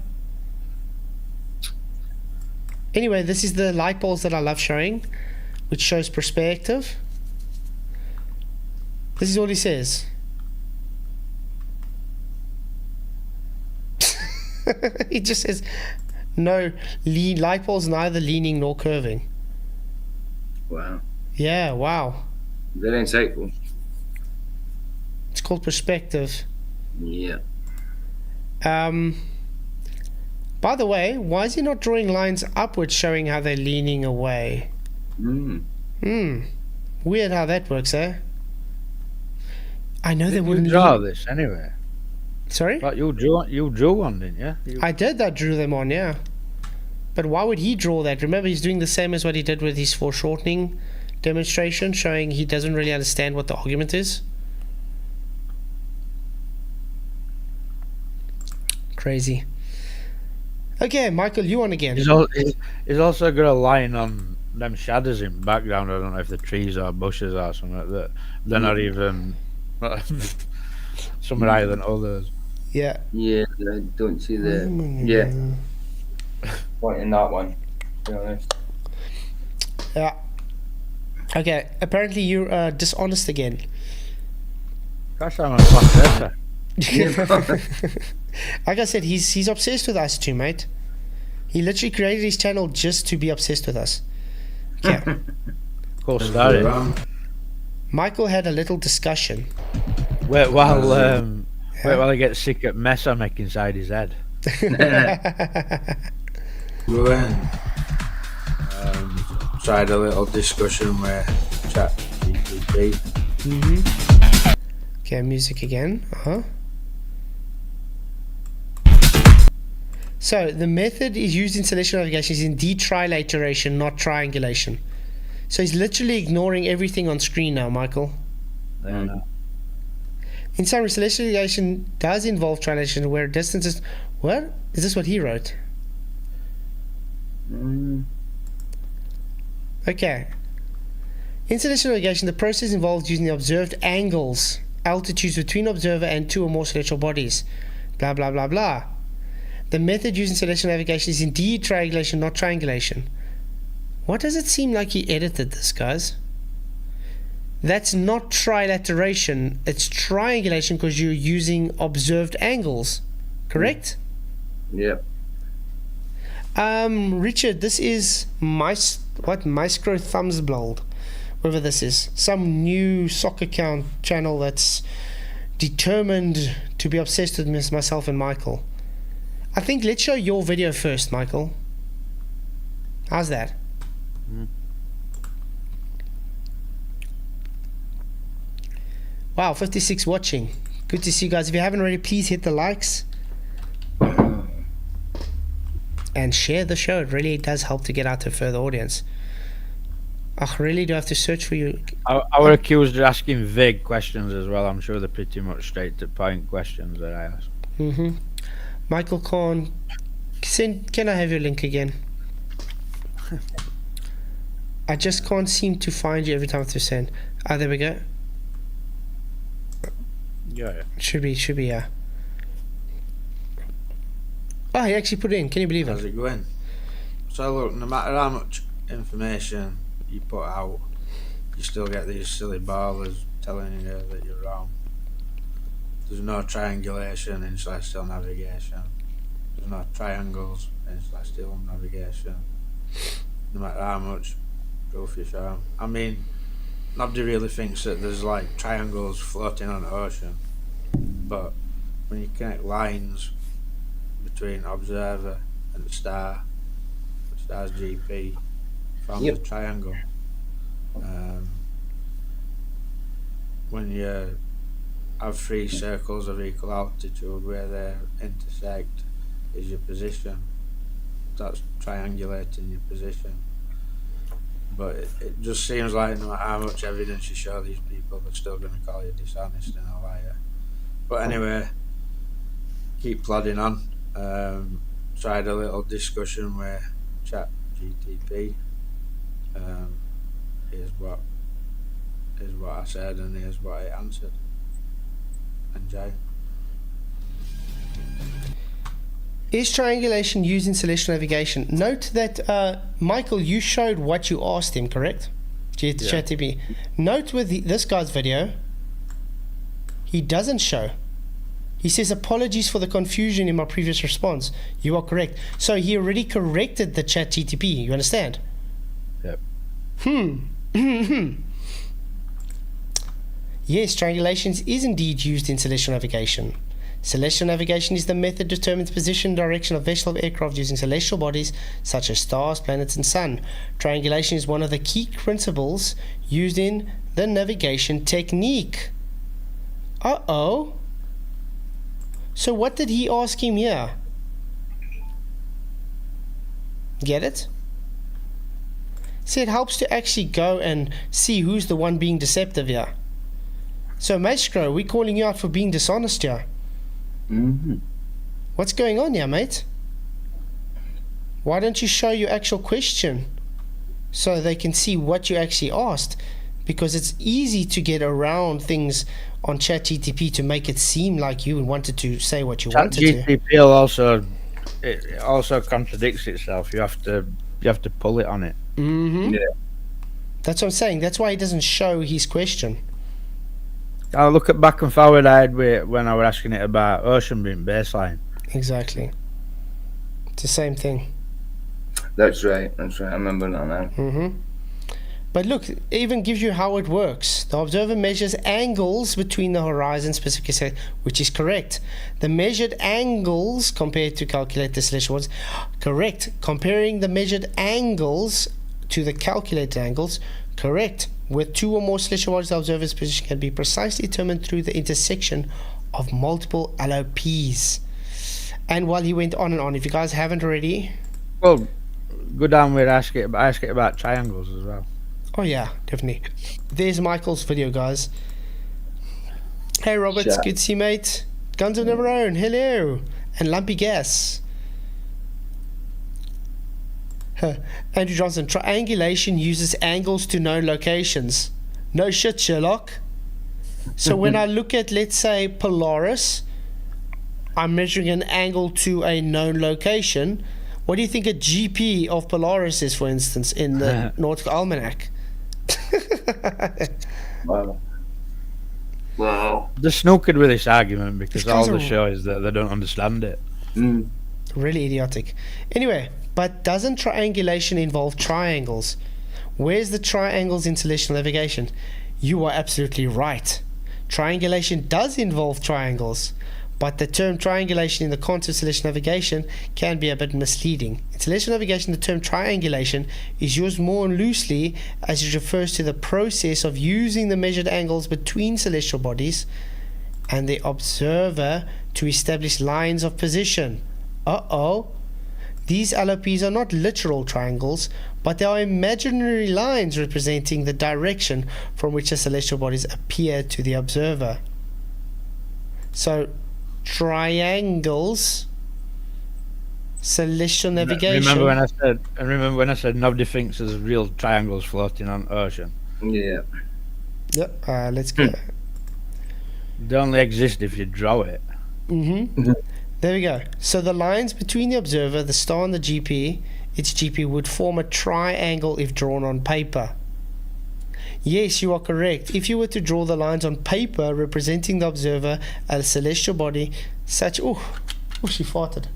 Anyway, this is the light poles that I love showing, which shows perspective. This is what he says. He just says, no, light poles neither leaning nor curving. Wow. Yeah, wow. Very insightful. It's called perspective. Yeah. By the way, why is he not drawing lines upwards showing how they're leaning away? Weird how that works, eh? I know they wouldn't draw this anyway. Sorry? But you drew one, didn't you? I did. I drew them on, yeah. But why would he draw that? Remember, he's doing the same as what he did with his foreshortening demonstration, showing he doesn't really understand what the argument is. Crazy. Okay, Michael, you on again. He's also got a line on them shadows in background. I don't know if the trees or bushes or something like that. They're not even some are higher than others. Yeah. Yeah, I don't see the point in that one, to be honest. Yeah. Okay, apparently you're dishonest again. Gosh, I'm a flat Like I said, he's obsessed with us too, mate. He literally created his channel just to be obsessed with us. Okay. Cool story. Michael had a little discussion. Wait while he gets sick at mess I make inside his head. We went tried a little discussion with ChatGPT. Okay, music again. So the method is used in celestial navigation is indeed trilateration, not triangulation. So he's literally ignoring everything on screen now, Michael. In summary, celestial navigation does involve trilateration where distances... What? Is this what he wrote? Okay. In celestial navigation, the process involves using the observed angles, altitudes between observer and 2 or more celestial bodies. Blah, blah, blah, blah. The method used in celestial navigation is indeed triangulation, not triangulation. What does it seem like he edited this, guys? That's not trilateration. It's triangulation because you're using observed angles. Correct? Yep. Richard, this is Maestro Thumbsblold, whatever this is. Some new soccer channel that's determined to be obsessed with myself and Michael. I think let's show your video first, Michael. How's that? Wow, 56 watching. Good to see you guys. If you haven't already, please hit the likes. and share the show. It really does help to get out to a further audience. I really do have to search for you. Our accused are asking vague questions as well. I'm sure they're pretty much straight to point questions that I ask. Michael Korn, can I have your link again? I just can't seem to find you every time I have to send. Ah, there we go. Yeah. Should be, yeah. Oh, he actually put it in. Can you believe How's it? it going? So look, no matter how much information you put out, you still get these silly ballers telling you that you're wrong. There's no triangulation in celestial navigation. There's no triangles in celestial navigation. No matter how much proof you show. I mean, nobody really thinks that there's like triangles floating on the ocean. But when you connect lines between observer and the star's GP, forms a triangle. When you have three circles of equal altitude where they intersect is your position, that's triangulating your position. But it just seems like no matter how much evidence you show these people, they're still going to call you dishonest and a liar. But anyway, keep plodding on. Tried a little discussion with ChatGTP. Here's what I said and here's what it answered. Enjoy. Is triangulation used in celestial navigation? Note that, Michael, you showed what you asked him, correct? ChatGPT. Note with this guy's video, he doesn't show. He says, apologies for the confusion in my previous response. You are correct. So he already corrected the ChatGTP. You understand? Yep. Yes, triangulation is indeed used in celestial navigation. Celestial navigation is the method that determines position and direction of vessel of aircraft using celestial bodies such as stars, planets, and sun. Triangulation is one of the key principles used in the navigation technique. Uh-oh. So what did he ask him here? Get it? See, it helps to actually go and see who's the one being deceptive here. So, Maestro, we're calling you out for being dishonest here. What's going on here, mate? Why don't you show your actual question so they can see what you actually asked? Because it's easy to get around things on ChatGTP to make it seem like you wanted to say what you wanted to. ChatGTP also contradicts itself. You have to pull it on it. Yeah. That's what I'm saying. That's why he doesn't show his question. I'll look at back and forward I had when I was asking it about ocean being baseline. Exactly. It's the same thing. That's right. I remember that now. But look, it even gives you how it works. The observer measures angles between the horizon specifically, which is correct. The measured angles compared to calculated celestial ones, correct. Comparing the measured angles to the calculated angles, correct. With two or more celestial bodies, the observer's position can be precisely determined through the intersection of multiple LOPs. And while he went on and on, if you guys haven't already... Well, go down where ask it about triangles as well. Oh yeah, definitely. There's Michael's video, guys. Hey Robert, it's good to see you, mate. Guns of Never Own, hello. And Lumpy Gas. Andrew Johnson, triangulation uses angles to known locations. No shit, Sherlock. So when I look at, let's say, Polaris, I'm measuring an angle to a known location. What do you think a GP of Polaris is, for instance, in the Nautical Almanac? Wow. They're snookered with this argument because all the show is that they don't understand it. Really idiotic. Anyway, but doesn't triangulation involve triangles? Where's the triangles in celestial navigation? You are absolutely right. Triangulation does involve triangles, but the term triangulation in the concept of celestial navigation can be a bit misleading. In celestial navigation, the term triangulation is used more loosely as it refers to the process of using the measured angles between celestial bodies and the observer to establish lines of position. These LOPs are not literal triangles, but they are imaginary lines representing the direction from which the celestial bodies appear to the observer. So, triangles, celestial navigation. Remember when I said nobody thinks there's real triangles floating on ocean? Yeah. Yep. Let's go. They only exist if you draw it. There we go. So the lines between the observer, the star, and the GP, its GP, would form a triangle if drawn on paper. Yes, you are correct. If you were to draw the lines on paper representing the observer, a celestial body, such... Oh, she farted.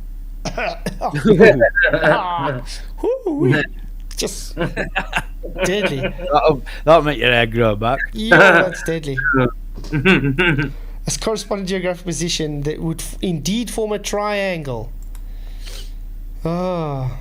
Just deadly. That'll make your hair grow back. Yeah, that's deadly. As corresponding geographic position that would indeed form a triangle. Oh.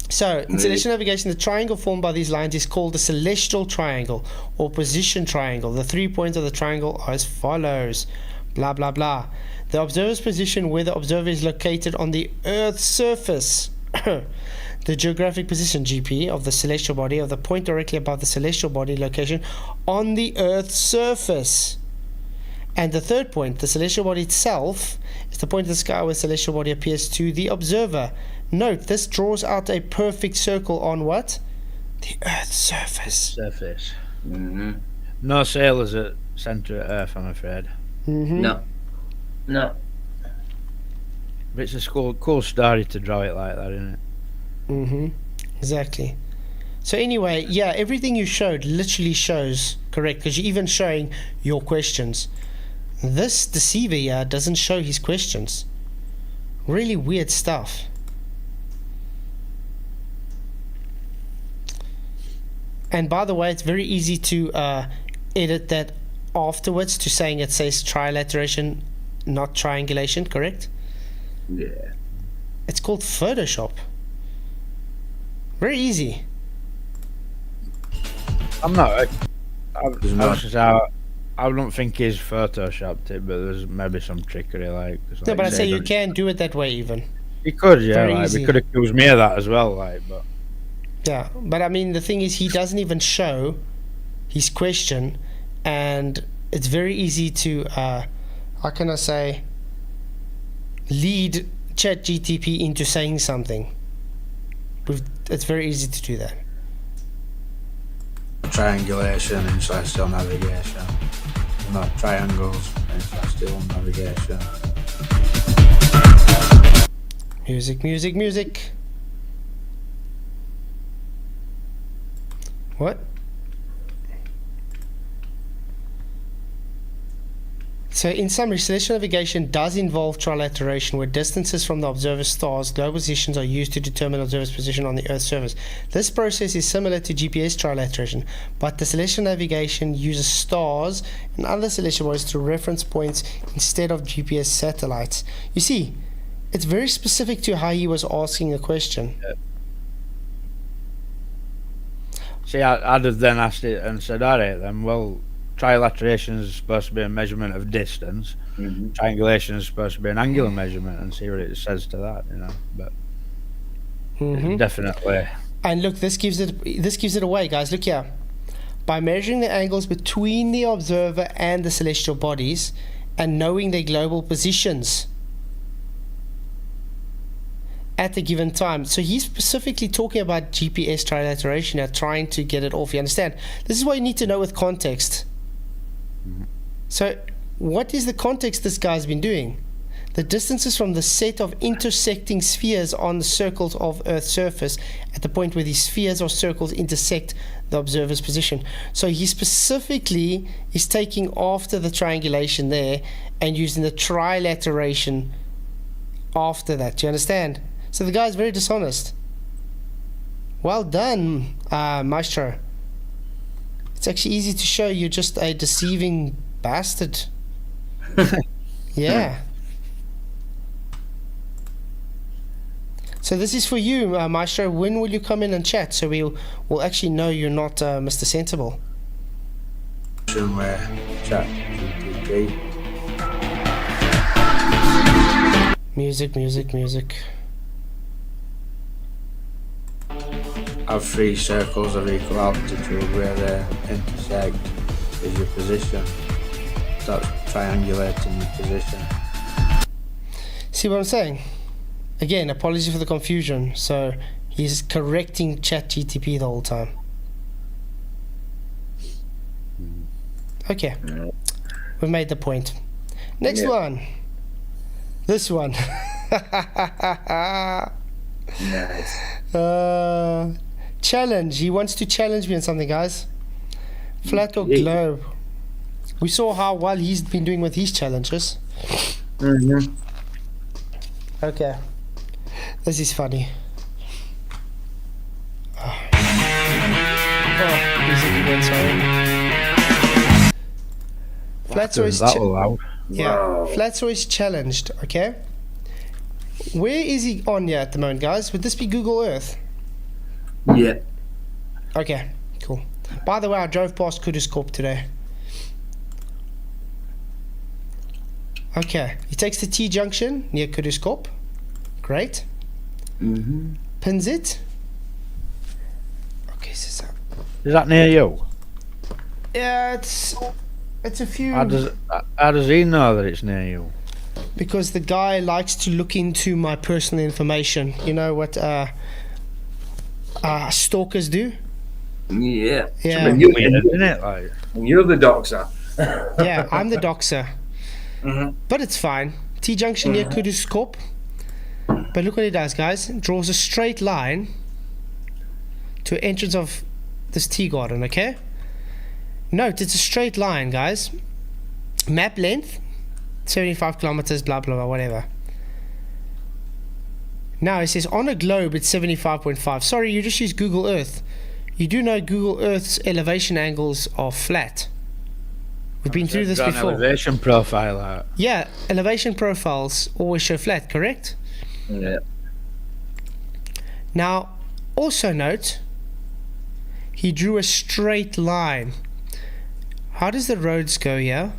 So, in celestial navigation, the triangle formed by these lines is called the celestial triangle or position triangle. The 3 points of the triangle are as follows. Blah, blah, blah. The observer's position where the observer is located on the Earth's surface. The geographic position, GP, of the celestial body, of the point directly above the celestial body location on the Earth's surface. And the third point, the celestial body itself, is the point of the sky where the celestial body appears to the observer. Note, this draws out a perfect circle on what? The Earth's surface. No sailors at centre of Earth, I'm afraid. No. But it's a cool story to draw it like that, isn't it? Exactly. So anyway, yeah, everything you showed literally shows correct, because you're even showing your questions. This deceiver here doesn't show his questions. Really weird stuff. And by the way, it's very easy to edit that afterwards to saying it says trilateration, not triangulation, correct? Yeah. It's called Photoshop. Very easy. I don't think he's photoshopped it, but there's maybe some trickery, like. No, but I say you can do it that way even. You could, yeah. Very Like, easy. we could accuse me of that as well, like, but. Yeah, but I mean, the thing is, he doesn't even show his question, and it's very easy to, how can I say, lead ChatGTP into saying something. It's very easy to do that. Triangulation in celestial navigation. Not triangles in celestial navigation. Music, music, music. What? So in summary, celestial navigation does involve trilateration, where distances from the observer's stars, global positions, are used to determine the observer's position on the Earth's surface. This process is similar to GPS trilateration, but the celestial navigation uses stars and other celestial bodies to reference points instead of GPS satellites. You see, it's very specific to how he was asking a question. See, I'd have then asked it and said, alright then, well, trilateration is supposed to be a measurement of distance. Triangulation is supposed to be an angular measurement, and see what it says to that, you know. But definitely. And look, this gives it away, guys. Look here. By measuring the angles between the observer and the celestial bodies, and knowing their global positions at a given time. So he's specifically talking about GPS trilateration now, trying to get it off. You understand? This is what you need to know with context. So what is the context this guy's been doing? The distances from the set of intersecting spheres on the circles of Earth's surface at the point where these spheres or circles intersect the observer's position. So he specifically is taking after the triangulation there and using the trilateration after that. Do you understand? So the guy's very dishonest. Well done, Maestro. It's actually easy to show you're just a deceiving bastard. Yeah. So this is for you, Maestro. When will you come in and chat so we'll actually know you're not Mr. Sensible? Where ChatGPT. Music, music, music. have three circles of equal altitude where they intersect is your position. That's triangulating your position. See what I'm saying? Again, apologies for the confusion. So he's correcting ChatGTP the whole time. Okay, we've made the point. Next one. This one. Nice. Challenge. He wants to challenge me on something, guys. Flat or globe? We saw how well he's been doing with his challenges. Mm-hmm. Okay. This is funny. Oh, music again, sorry. Flatzoid's That loud. yeah. Wow. Flatzoid's challenged, okay? Where is he on here at the moment, guys? Would this be Google Earth? Yeah. Okay, cool. By the way, I drove past Kudus Corp today. Okay, he takes the T junction near Kudus Corp. Great. Mm-hmm. Pins it. Okay, so Is that near you? yeah, it's a few. How does he know that it's near you? Because the guy likes to look into my personal information. You know what stalkers do? Yeah. Yeah. When you, Weird, isn't it? Like, you're the doxer. Yeah, I'm the doxer. Mhm. But it's fine. T junction near Kudus Corp. But look what he does, guys. Draws a straight line to entrance of this tea garden, okay? Note, it's a straight line, guys. Map length, 75 kilometers, blah, blah, blah, whatever. Now, it says on a globe, it's 75.5. Sorry, you just use Google Earth. You do know Google Earth's elevation angles are flat. We've been through this got an before. elevation profile out. Yeah, elevation profiles always show flat, correct? Yeah. Now, also note, he drew a straight line. How does the roads go here?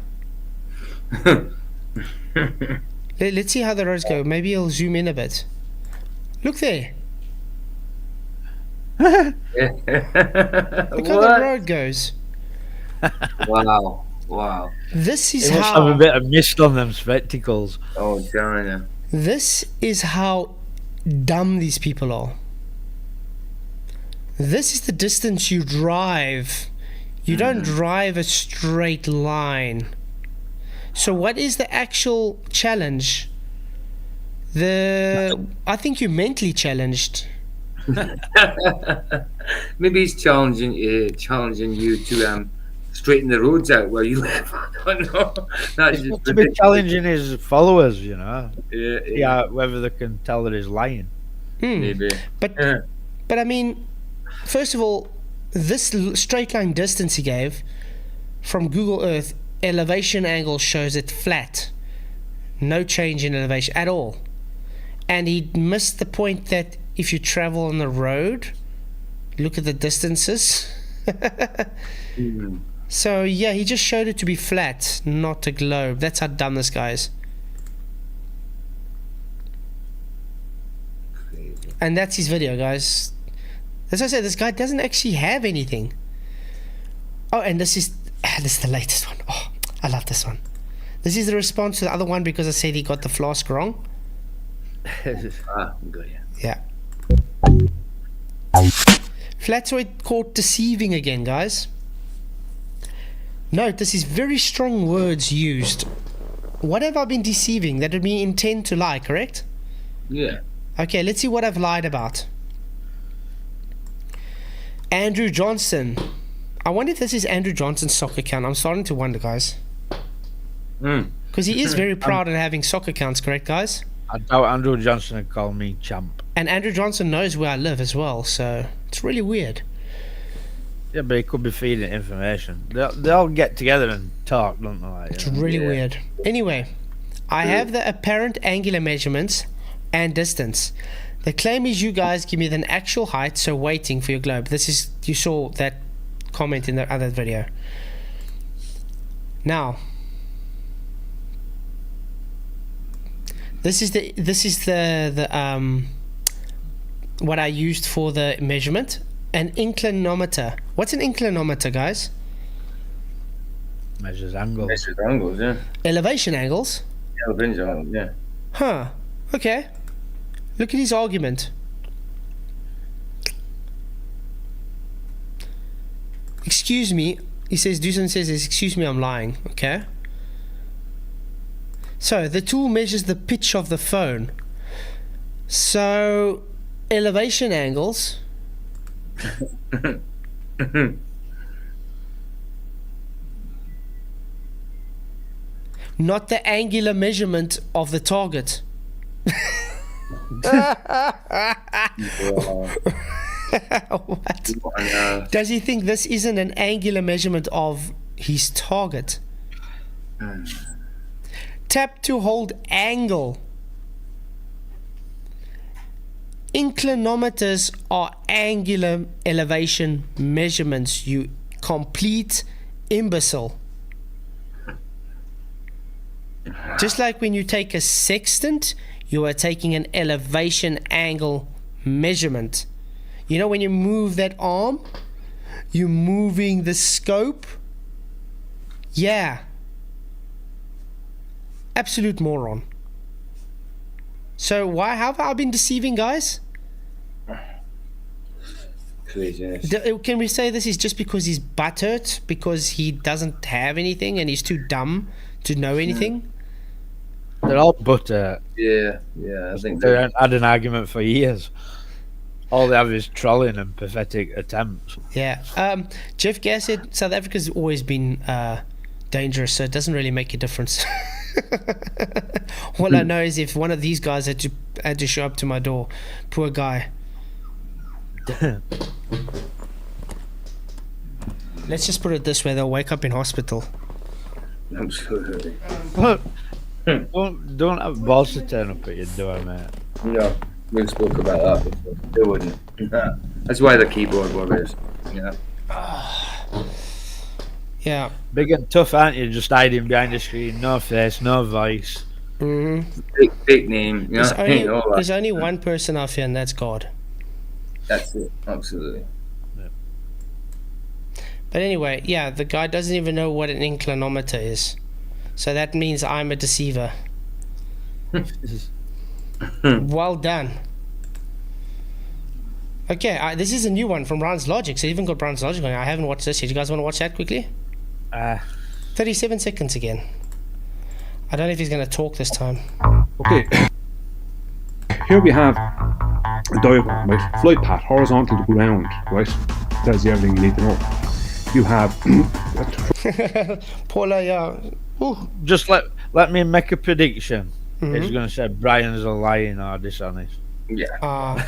Let's see how the roads go. Maybe he'll zoom in a bit. Look there. Look how the road goes. Wow. Wow. This is He must have a how. bit of mist on them spectacles. Oh, darn it. This is how dumb these people are. This is the distance you drive. You don't drive a straight line. So what is the actual challenge? I think you're mentally challenged. Maybe he's challenging you to straighten the roads out where you live. I don't know. That's just To be challenging his followers, you know. Yeah, Yeah, whether they can tell that he's lying. maybe. But Yeah. but I mean, first of all, this straight line distance he gave from Google Earth elevation angle shows it flat. No change in elevation at all. And he missed the point that if you travel on the road, look at the distances. Mhm. So yeah, he just showed it to be flat, not a globe. That's how dumb this guy is. Crazy. And that's his video, guys. As I said, this guy doesn't actually have anything. Oh, and this is the latest one. Oh, I love this one. This is the response to the other one because I said he got the flask wrong. Ah, good. Yeah. Yeah. Flatzoid caught deceiving again, guys. Note, this is very strong words used. What have I been deceiving? That would be intent to lie, correct? Yeah. Okay, let's see what I've lied about. Andrew Johnson. I wonder if this is Andrew Johnson's soccer account. I'm starting to wonder, guys. Mm. Because he is very proud of having soccer accounts, correct, guys? I doubt Andrew Johnson would call me champ. And Andrew Johnson knows where I live as well, so it's really weird. Yeah, but he could be feeding information. They'll get together and talk, don't they? Like, It's you know? really Yeah. weird. Anyway, I have the apparent angular measurements and distance. The claim is you guys give me the actual height, so waiting for your globe. This is, you saw that comment in the other video. Now, this is the what I used for the measurement. An inclinometer. What's an inclinometer, guys? Measures angles. Measures angles, yeah. Elevation angles? Elevation angles, yeah. Huh. Okay. Look at his argument. Excuse me. He says, Dusan says, excuse me, I'm lying. Okay. So, the tool measures the pitch of the phone. So, elevation angles. Not the angular measurement of the target. What? Does he think this isn't an angular measurement of his target? Tap to hold angle. Inclinometers are angular elevation measurements, you complete imbecile. Just like when you take a sextant, you are taking an elevation angle measurement. You know, when you move that arm, you're moving the scope. Yeah. Absolute moron. So why have I been deceiving, guys? Craziness. Can we say this is just because he's butthurt, because he doesn't have anything and he's too dumb to know anything? They're all butter. Yeah, I think They haven't had an argument for years. All they have is trolling and pathetic attempts. Yeah. Jeff Gass said South Africa's always been dangerous, so it doesn't really make a difference. All I know is if one of these guys had to show up to my door, poor guy. Let's just put it this way: they'll wake up in hospital. Absolutely. Don't have balls to turn up at your door, mate. No, we spoke about that before. They wouldn't. That's why the keyboard warriors. Yeah. Yeah. Big and tough, aren't you? Just hiding behind the screen, no face, no voice. Mm-hmm. Big name. You know? There's only one person out here, and that's God. That's it. Absolutely. But anyway, yeah, the guy doesn't even know what an inclinometer is. So that means I'm a deceiver. Well done. Okay, this is a new one from Brown's Logic. So even got Brown's Logic on. I haven't watched this yet. You guys want to watch that quickly? 37 seconds again. I don't know if he's going to talk this time. Okay. Here we have a diagram, right? Flight path, horizontal to ground, right? Tells you everything you need to know. You have Paula, yeah. Ooh. Just let me make a prediction. Mm-hmm. He's going to say Brian's a lying or dishonest. Yeah.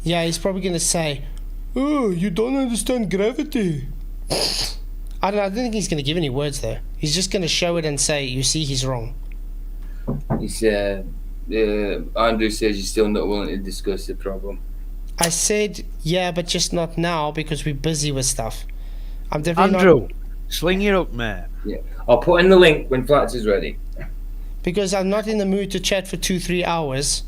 Yeah, he's probably going to say, oh, you don't understand gravity. I don't think he's going to give any words though. He's just going to show it and say, you see, he's wrong. He said, Andrew says you're still not willing to discuss the problem. I said, yeah, but just not now because we're busy with stuff. I'm definitely Andrew, sling it up, mate. Yeah. I'll put in the link when Flats is ready. Because I'm not in the mood to chat for 2-3 hours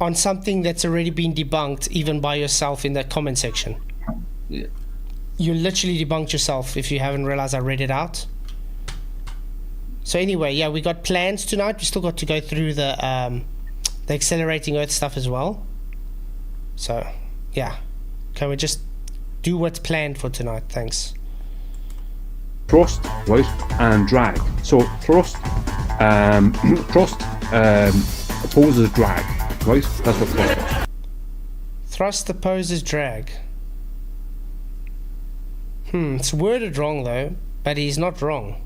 on something that's already been debunked, even by yourself in that comment section. Yeah. You literally debunked yourself if you haven't realized I read it out. So anyway, yeah, we got plans tonight. We still got to go through the accelerating Earth stuff as well. So, yeah. Can we just do what's planned for tonight? Thanks. thrust, right, and drag. So thrust opposes drag, right? That's what thrust does. Thrust opposes drag. It's worded wrong though, but he's not wrong.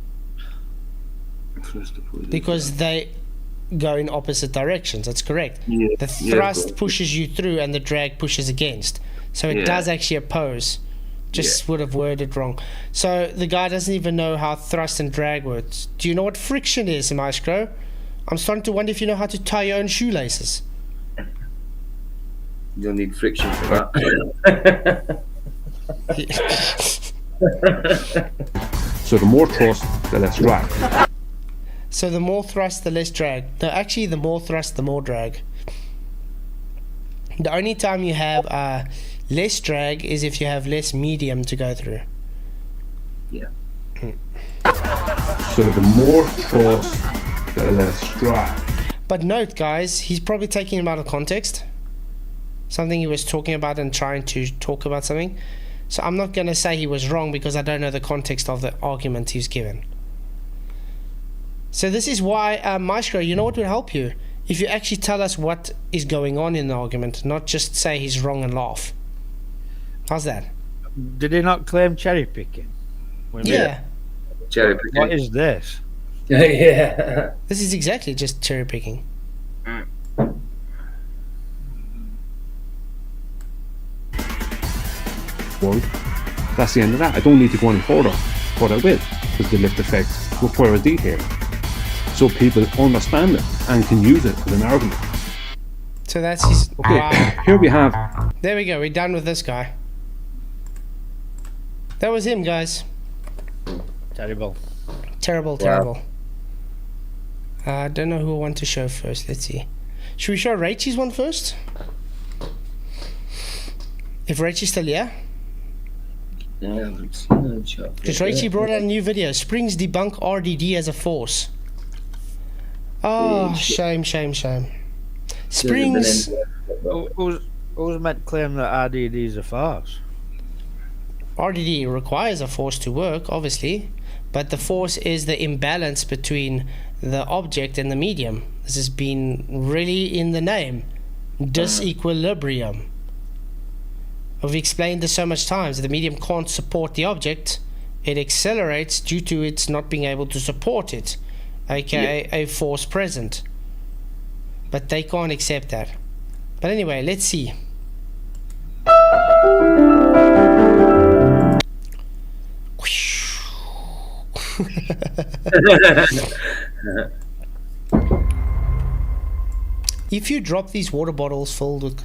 Because they go in opposite directions. That's correct. Yeah, the thrust pushes you through and the drag pushes against. So it does actually oppose. Just would have worded wrong. So the guy doesn't even know how thrust and drag works. Do you know what friction is, Maestro? I'm starting to wonder if you know how to tie your own shoelaces. You don't need friction for that. So the more thrust, the less drag. So the more thrust, the less drag. No, actually, the more thrust, the more drag. The only time you have Less drag is if you have less medium to go through. Yeah. So the more thrust, the less drag. But note, guys, he's probably taking him out of context. Something he was talking about and trying to talk about something. So I'm not going to say he was wrong because I don't know the context of the argument he's given. So this is why, Maestro, you know what would help you? If you actually tell us what is going on in the argument, not just say he's wrong and laugh. How's that? Did he not claim cherry picking? Yeah. Cherry picking. What is this? Yeah. This is exactly just cherry picking. Well, that's the end of that. I don't need to go any further, but I will, because the lift effect requires detail, so people understand it and can use it as an argument. So that's his... Okay, Wow. here we have... There we go, we're done with this guy. That was him, guys. Terrible. Terrible, terrible. I don't know who I want to show first. Let's see. Should we show Rachel's one first? If Rachel's still here? Yeah, Because Rachel brought out a new video. Springs debunk RDD as a force. Oh, shame, shame, shame. Springs... Who's meant to claim that RDD is a farce? RDD requires a force to work, obviously, but the force is the imbalance between the object and the medium. This has been really in the name. Disequilibrium. We've explained this so much times. The medium can't support the object. It accelerates due to its not being able to support it, aka a force present. But they can't accept that. But anyway, let's see. If you drop these water bottles filled with...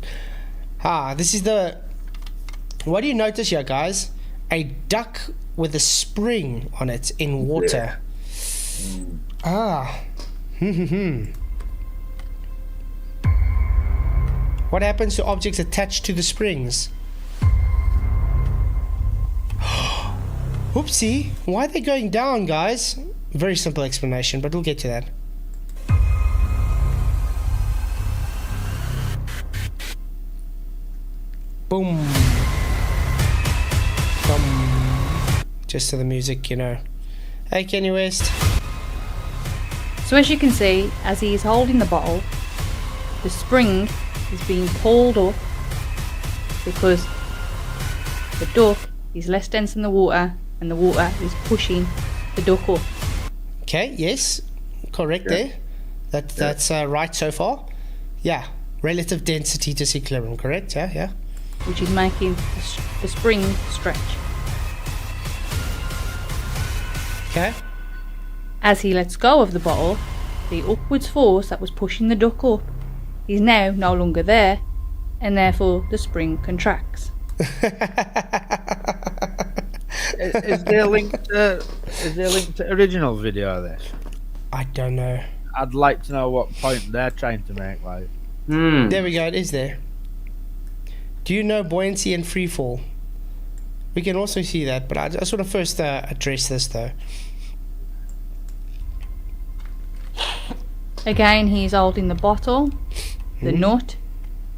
this is the... What do you notice here, guys? A duck with a spring on it in water. What happens to objects attached to the springs? Oopsie, why are they going down, guys? Very simple explanation, but we'll get to that. Boom. Bum. Just to the music, you know. Hey, Kenny West. So as you can see, as he is holding the bottle, the spring is being pulled up because the duck is less dense than the water and the water is pushing the duck up. Okay, yes, correct there. That's right so far. Yeah, relative density disequilibrium, correct? Yeah. Which is making the spring stretch. Okay. As he lets go of the bottle, the upwards force that was pushing the duck up is now no longer there, and therefore the spring contracts. Is there a link to original video of this? I don't know. I'd like to know what point they're trying to make. Like, There we go. It is there. Do you know buoyancy and free fall? We can also see that, but I just want to first address this though. Again, he's holding the bottle, the nut,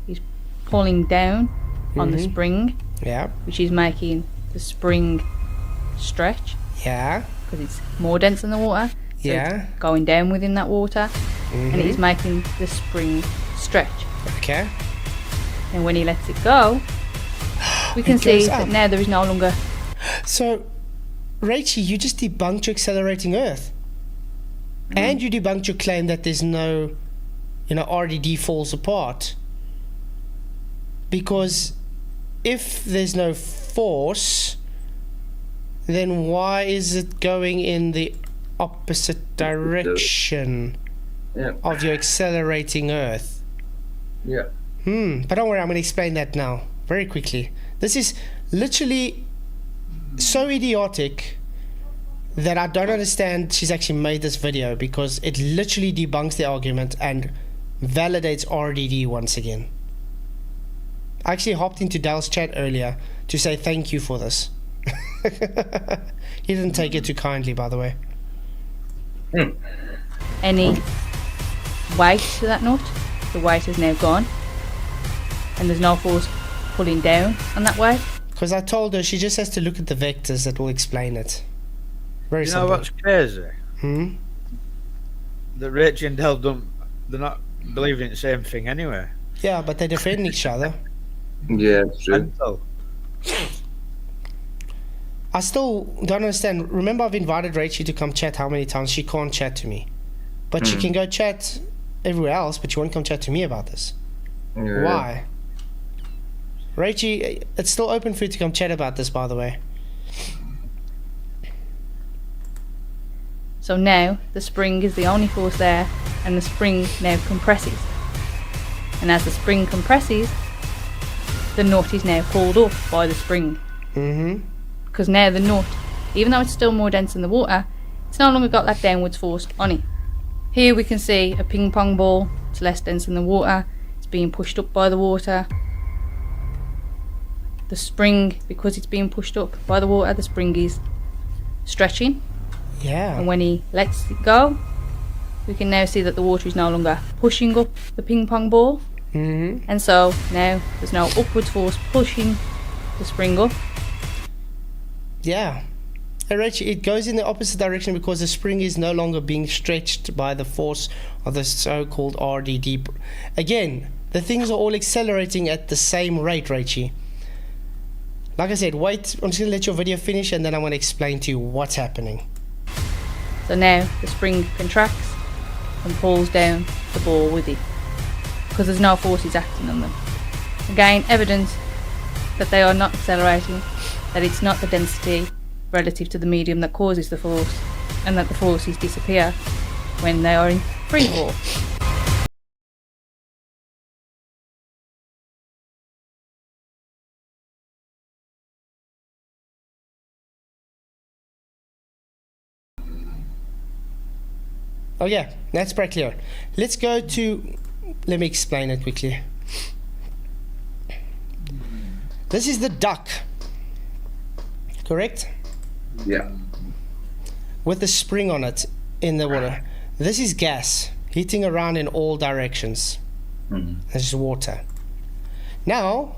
he's pulling down on the spring, which is making the spring stretch. Yeah. Because it's more dense than the water. So Yeah. it's going down within that water, and it is making the spring stretch. Okay. And when he lets it go, we can see goes that up. now there is no longer. So, Rachel, you just debunked your accelerating Earth. And you debunked your claim that there's no, RDD falls apart. Because if there's no force, then why is it going in the opposite direction of your accelerating Earth? Yeah. But don't worry, I'm going to explain that now, very quickly. This is literally so idiotic that I don't understand she's actually made this video, because it literally debunks the argument and validates RDD once again. I actually hopped into Dale's chat earlier to say thank you for this. He didn't take it too kindly, by the way. Any weight to that nut, the weight is now gone, and there's no force pulling down on that weight. Because I told her she just has to look at the vectors that will explain it. Very You know simple. what's crazy? That Rach and Del they're not believing the same thing anyway. Yeah, but they defend each other. Yeah, it's true. Mental. I still don't understand. Remember, I've invited Rachel to come chat how many times? She can't chat to me. But she can go chat everywhere else, but she won't come chat to me about this. Yeah. Why? Rachel, it's still open for you to come chat about this, by the way. So now the spring is the only force there, and the spring now compresses. And as the spring compresses, the nut is now pulled up by the spring. Because now the nut, even though it's still more dense than the water, it's no longer got that downwards force on it. Here we can see a ping pong ball. It's less dense than the water. It's being pushed up by the water. The spring, because it's being pushed up by the water, the spring is stretching. Yeah. And when he lets it go, we can now see that the water is no longer pushing up the ping pong ball. And so now there's no upwards force pushing the spring up. Yeah. And Rachel, it goes in the opposite direction because the spring is no longer being stretched by the force of the so-called RDD. Again, the things are all accelerating at the same rate, Rachel. Like I said, wait, I'm just going to let your video finish and then I'm going to explain to you what's happening. So now the spring contracts and pulls down the ball with it, because there's no forces acting on them. Again, evidence that they are not accelerating, that it's not the density relative to the medium that causes the force, and that the forces disappear when they are in free fall. Oh yeah, that's pretty clear. Let's go to, let me explain it quickly. This is the duck, correct? Yeah. With the spring on it in the water. This is gas heating around in all directions. This is water. Now,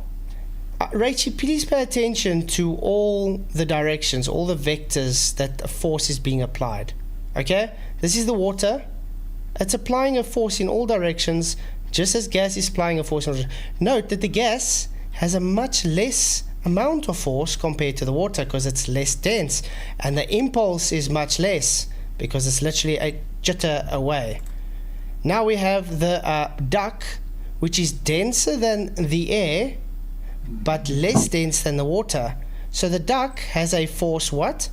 Rachel, please pay attention to all the directions, all the vectors that a force is being applied. Okay? This is the water. It's applying a force in all directions, just as gas is applying a force in all directions. Note that the gas has a much less amount of force compared to the water because it's less dense, and the impulse is much less because it's literally a jitter away. Now we have the duck, which is denser than the air but less dense than the water. So the duck has a force what?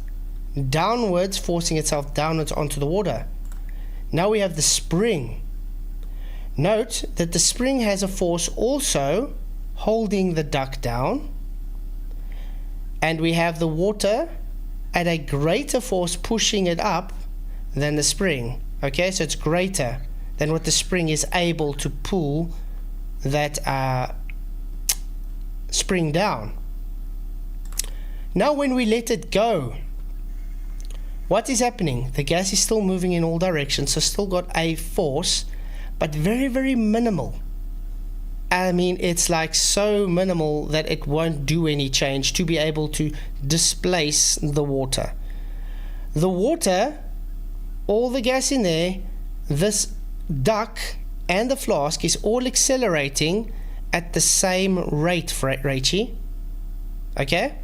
Downwards, forcing itself downwards onto the water. Now we have the spring. Note that the spring has a force also holding the duck down, and we have the water at a greater force pushing it up than the spring. Okay, so it's greater than what the spring is able to pull that spring down. Now when we let it go, what is happening? The gas is still moving in all directions, so still got a force, but very, very minimal. I mean, it's like so minimal that it won't do any change to be able to displace the water. The water, all the gas in there, this duck and the flask is all accelerating at the same rate, Rachie. Okay?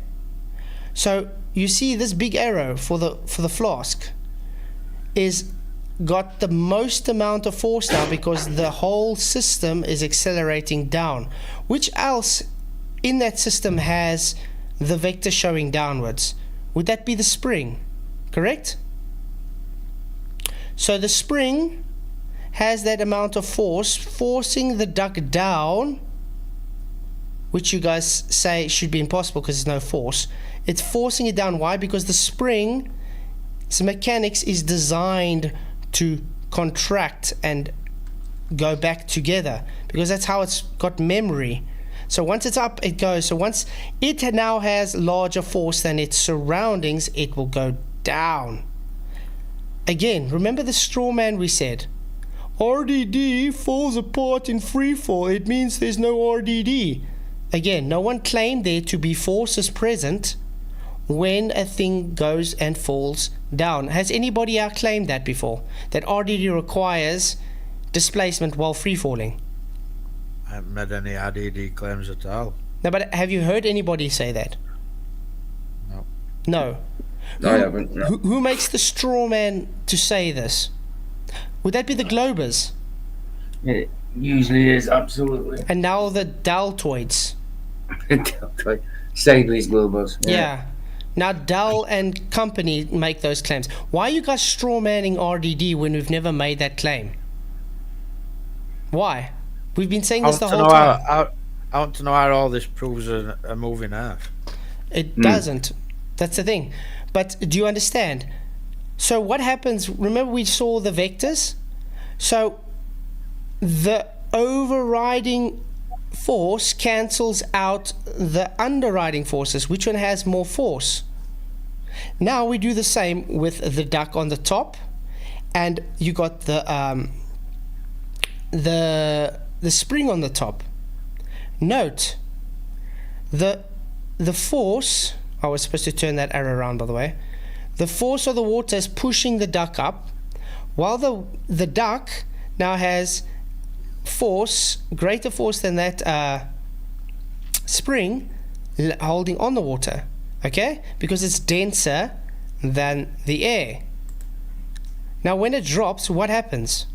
So you see this big arrow for the flask is got the most amount of force now because the whole system is accelerating down. Which else in that system has the vector showing downwards? Would that be the spring? Correct? So the spring has that amount of force forcing the duck down, which you guys say should be impossible because there's no force. It's forcing it down. Why? Because the spring's mechanics is designed to contract and go back together, because that's how it's got memory. So once it's up, it goes. So once it now has larger force than its surroundings, it will go down. Again, remember the straw man we said. RDD falls apart in free fall. It means there's no RDD. Again, no one claimed there to be forces present when a thing goes and falls down. Has anybody out claimed that before? That RDD requires displacement while free falling? I haven't made any RDD claims at all. No, but have you heard anybody say that? No. No. I haven't. No. Who makes the straw man to say this? Would that be the Globers? It usually is, absolutely. And now the Deltoids. Sideways globals. Yeah. Now Dell and company make those claims. Why are you guys straw manning RDD when we've never made that claim? Why? We've been saying this the whole time. I want to know how all this proves a moving Earth. It doesn't. That's the thing. But do you understand? So what happens, remember we saw the vectors? So the overriding force cancels out the underriding forces. Which one has more force? Now we do the same with the duck on the top, and you got the spring on the top. Note the force. I was supposed to turn that arrow around, by the way. The force of the water is pushing the duck up, while the duck now has force, greater force than that spring holding on the water, okay? Because it's denser than the air. Now when it drops, what happens?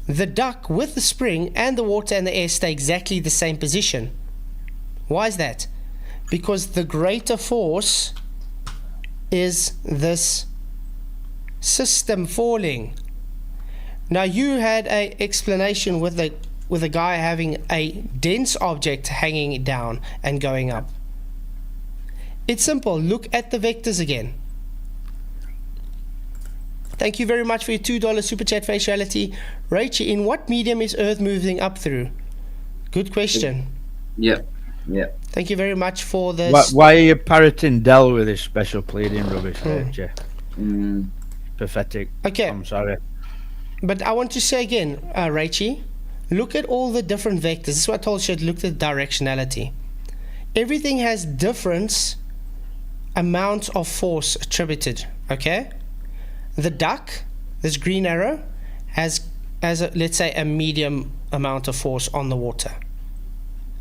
The duck with the spring and the water and the air stay exactly the same position. Why is that? Because the greater force is this system falling. Now you had a explanation with a guy having a dense object hanging down and going up. It's simple. Look at the vectors again. Thank you very much for your $2 super chat faciality. Rachel, in what medium is Earth moving up through? Good question. Yeah. Thank you very much for this. Why are you parroting Dell with this special pleading rubbish, Rachel? Pathetic. Okay. I'm sorry. But I want to say again, Rachie, look at all the different vectors. This is what I told you. Look at the directionality. Everything has different amounts of force attributed. Okay. The duck, this green arrow, has let's say a medium amount of force on the water.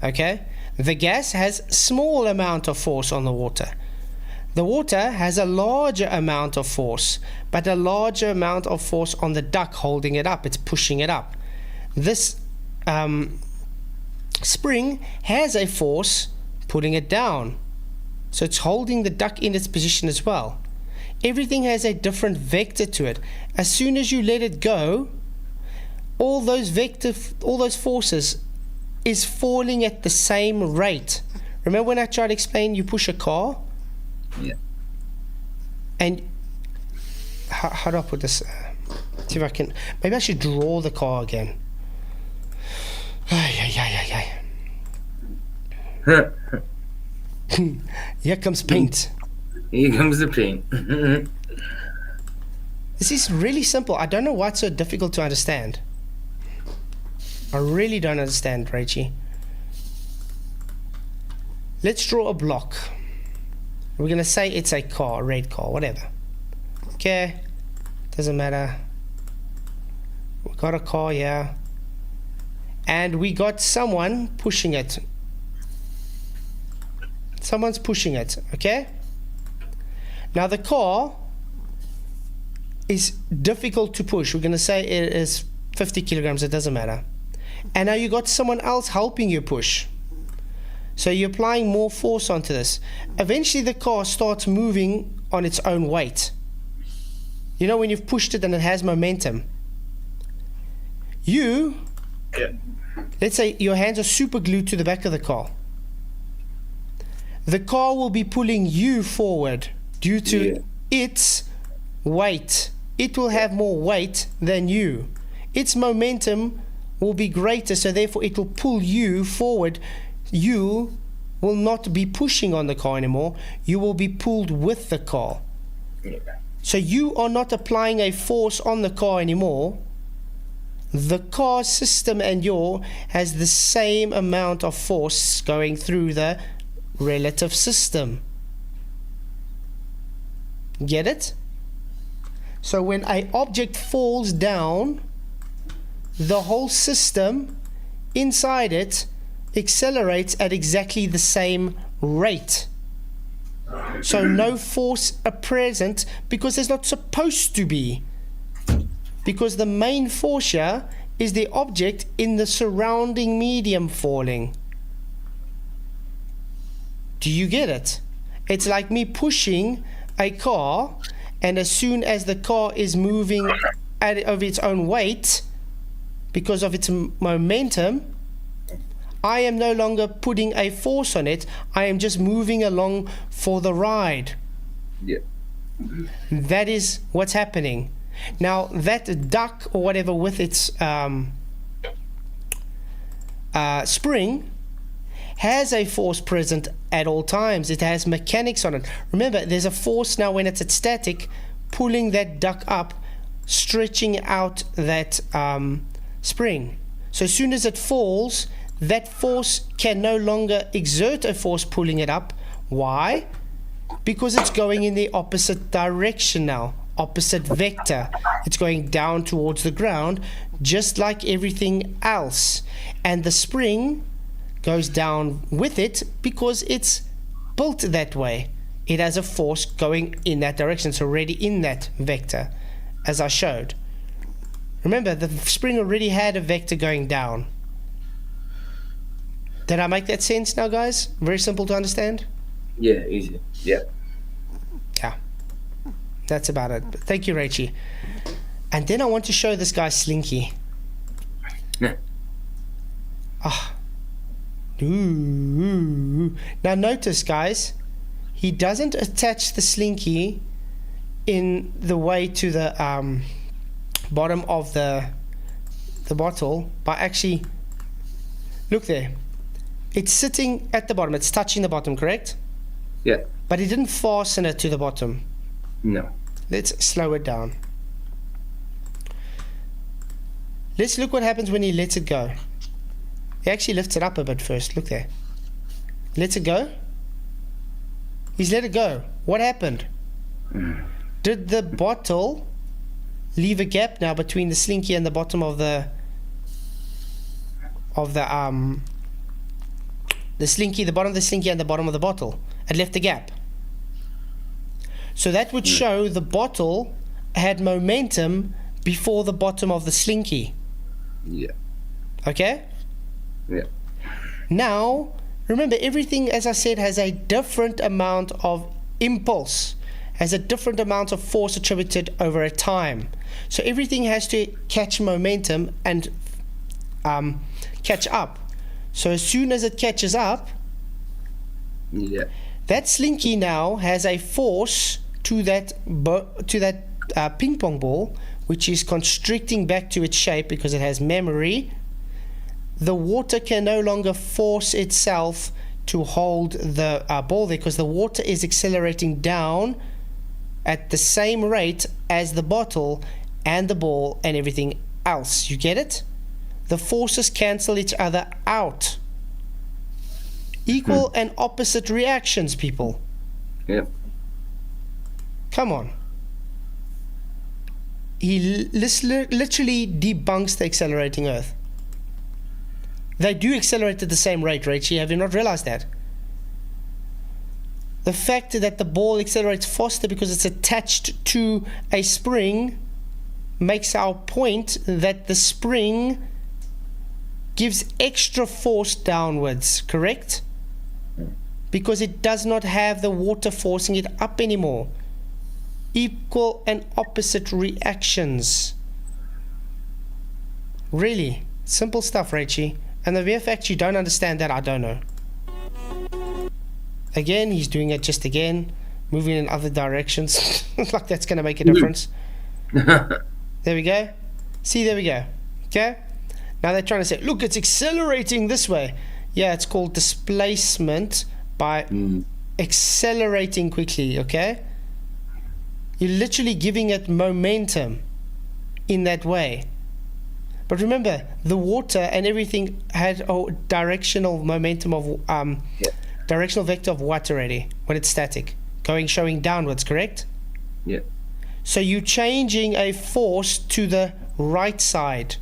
Okay. The gas has small amount of force on the water. The water has a larger amount of force, but a larger amount of force on the duck holding it up. It's pushing it up. This spring has a force putting it down. So it's holding the duck in its position as well. Everything has a different vector to it. As soon as you let it go, all those forces is falling at the same rate. Remember when I tried to explain you push a car? Yeah. And how do I put this? See if I can. Maybe I should draw the car again. Here comes paint. Here comes the paint. This is really simple. I don't know why it's so difficult to understand. I really don't understand, Rachie. Let's draw a block. We're going to say it's a car, a red car, whatever. Okay, doesn't matter. We got a car here. And we got someone pushing it. Someone's pushing it, okay? Now the car is difficult to push. We're going to say it is 50 kilograms, it doesn't matter. And now you got someone else helping you push. So you're applying more force onto this. Eventually the car starts moving on its own weight. You know when you've pushed it and it has momentum. Let's say your hands are super glued to the back of the car. The car will be pulling you forward due to its weight. It will have more weight than you. Its momentum will be greater, so therefore it will pull you forward you will not be pushing on the car anymore. You will be pulled with the car. Yeah. So you are not applying a force on the car anymore. The car system and your has the same amount of force going through the relative system. Get it? So when an object falls down, the whole system inside it accelerates at exactly the same rate. So no force are present because there's not supposed to be. Because the main force here is the object in the surrounding medium falling. Do you get it? It's like me pushing a car, and as soon as the car is moving of its own weight, because of its momentum, I am no longer putting a force on it. I am just moving along for the ride. Yeah. That is what's happening. Now, that duck or whatever with its spring has a force present at all times. It has mechanics on it. Remember, there's a force now when it's at static, pulling that duck up, stretching out that spring. So as soon as it falls, that force can no longer exert a force pulling it up. Why? Because it's going in the opposite direction now, opposite vector. It's going down towards the ground, just like everything else. And the spring goes down with it because it's built that way. It has a force going in that direction. It's already in that vector, as I showed. Remember, the spring already had a vector going down. Did I make that sense now, guys? Very simple to understand? Yeah, easy. Yeah. Yeah. That's about it. Thank you, Rachie. And then I want to show this guy Slinky. Yeah. Ah. Ooh. Now notice, guys, he doesn't attach the Slinky in the way to the bottom of the bottle by actually, look there. It's sitting at the bottom. It's touching the bottom, correct? Yeah. But he didn't fasten it to the bottom. No. Let's slow it down. Let's look what happens when he lets it go. He actually lifts it up a bit first. Look there. Lets it go. He's let it go. What happened? Did the bottle leave a gap now between the Slinky and the bottom of the Slinky, the bottom of the Slinky and the bottom of the bottle? It left a gap. So that would show the bottle had momentum before the bottom of the Slinky. Yeah. Okay? Yeah. Now, remember, everything, as I said, has a different amount of impulse, has a different amount of force attributed over a time. So everything has to catch momentum and catch up. So as soon as it catches up, Yeah. that Slinky now has a force to that ping pong ball, which is constricting back to its shape because it has memory. The water can no longer force itself to hold the ball there because the water is accelerating down at the same rate as the bottle and the ball and everything else. You get it? The forces cancel each other out. Equal and opposite reactions, people. Yep. Come on. He literally debunks the accelerating Earth. They do accelerate at the same rate, Rachie. Have you not realized that? The fact that the ball accelerates faster because it's attached to a spring makes our point that the spring gives extra force downwards, correct? Because it does not have the water forcing it up anymore. Equal and opposite reactions. Really, simple stuff, Rachie. And the mere fact you don't understand that, I don't know. Again, he's doing it just again, moving in other directions. Like that's going to make a difference. There we go. See, there we go. Okay? Now they're trying to say, look, it's accelerating this way. Yeah, it's called displacement by accelerating quickly, okay? You're literally giving it momentum in that way. But remember, the water and everything had a directional momentum of directional vector of what already when it's static? Showing downwards, correct? Yeah. So you're changing a force to the right side.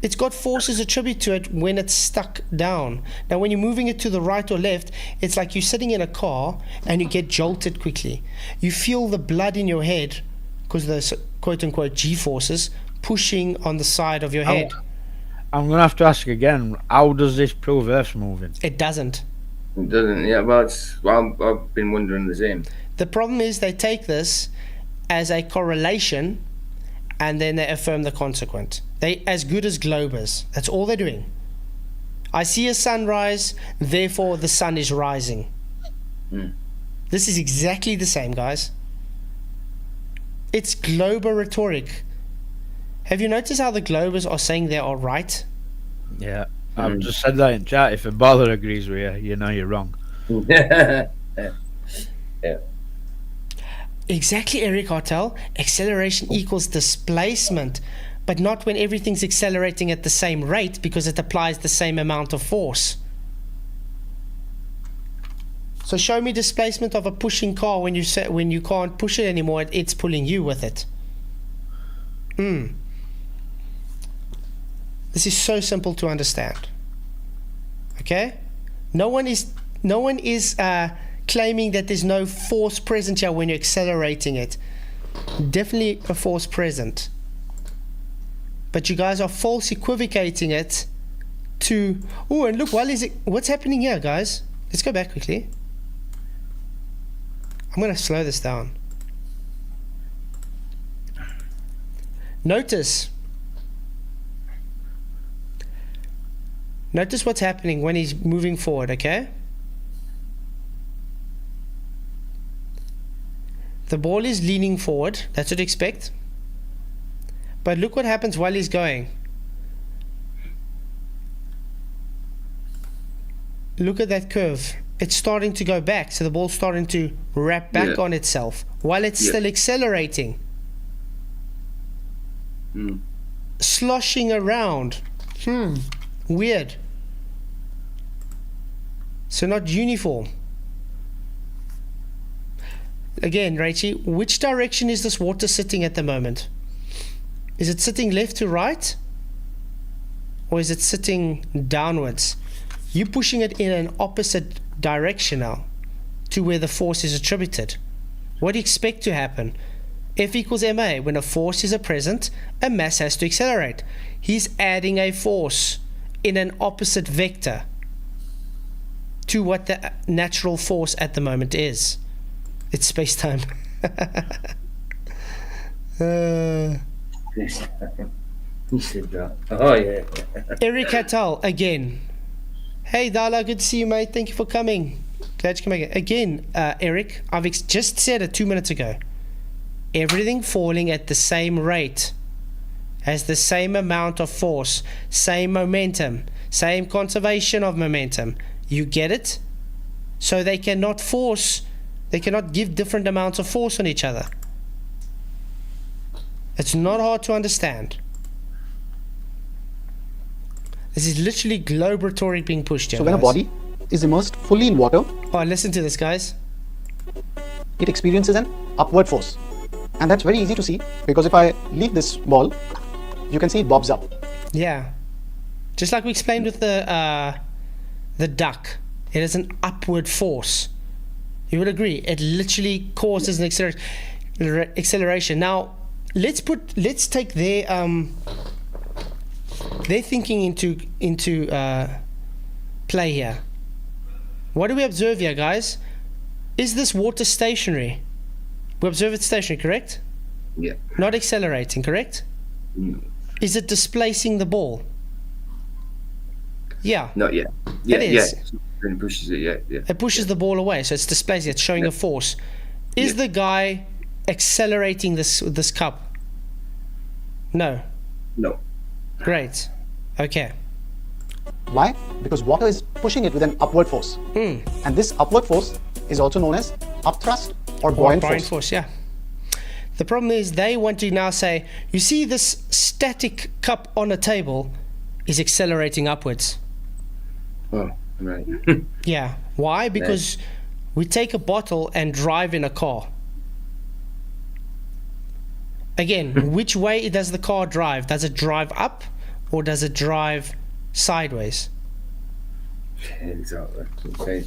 It's got forces attributed to it when it's stuck down. Now when you're moving it to the right or left, it's like you're sitting in a car and you get jolted quickly. You feel the blood in your head because of those quote-unquote G-forces pushing on the side of your head. I'm going to have to ask again, how does this prove Earth's moving? It doesn't. It doesn't. Yeah, well, I've been wondering the same. The problem is they take this as a correlation and then they affirm the consequent. They as good as globers. That's all they're doing. I see a sunrise, therefore the sun is rising. This is exactly the same, guys. It's glober rhetoric. Have you noticed how the globers are saying they are right? Yeah, I've just said that in chat. If a baller agrees with you, you know you're wrong. Yeah. Exactly, Eric Hartel. Acceleration equals displacement, but not when everything's accelerating at the same rate because it applies the same amount of force. So show me displacement of a pushing car when you can't push it anymore, it's pulling you with it. This is so simple to understand. Okay? No one is claiming that there's no force present here when you're accelerating it. Definitely a force present. But you guys are false equivocating it to... Oh, and look, what's happening here, guys? Let's go back quickly. I'm going to slow this down. Notice what's happening when he's moving forward, okay? The ball is leaning forward, that's what you expect. But look what happens while he's going. Look at that curve. It's starting to go back, so the ball's starting to wrap back on itself while it's still accelerating. Sloshing around. Weird. So not uniform. Again, Rachie, which direction is this water sitting at the moment? Is it sitting left to right? Or is it sitting downwards? You're pushing it in an opposite direction now to where the force is attributed. What do you expect to happen? F equals ma. When a force is present, a mass has to accelerate. He's adding a force in an opposite vector to what the natural force at the moment is. It's space-time. You said that. Oh, yeah. Eric Attal, again. Hey, Dala, good to see you, mate. Thank you for coming. Glad you came again, Eric. I've just said it 2 minutes ago. Everything falling at the same rate has the same amount of force, same momentum, same conservation of momentum. You get it? So they cannot give different amounts of force on each other. It's not hard to understand. This is literally globe rhetoric being pushed here. So when a body is immersed fully in water, listen to this, guys. It experiences an upward force. And that's very easy to see because if I leave this ball, you can see it bobs up. Yeah. Just like we explained with the duck. It is an upward force. You would agree. It literally causes an acceleration. Now, let's take their thinking into play here. What do we observe here, guys? Is this water stationary? We observe it stationary, correct? Yeah. Not accelerating, correct? Is it displacing the ball? Yeah. Not yet. It is. Yeah. It pushes it, yeah. It pushes the ball away, so it's displacing. It's showing a force. Is the guy accelerating this cup? No. No. Great. Okay. Why? Because water is pushing it with an upward force. And this upward force is also known as upthrust or buoyant force. Yeah. The problem is they want to now say, you see this static cup on a table is accelerating upwards. Oh, right. Yeah. Why? Because we take a bottle and drive in a car. Again, which way does the car drive? Does it drive up or does it drive sideways? Exactly. Okay.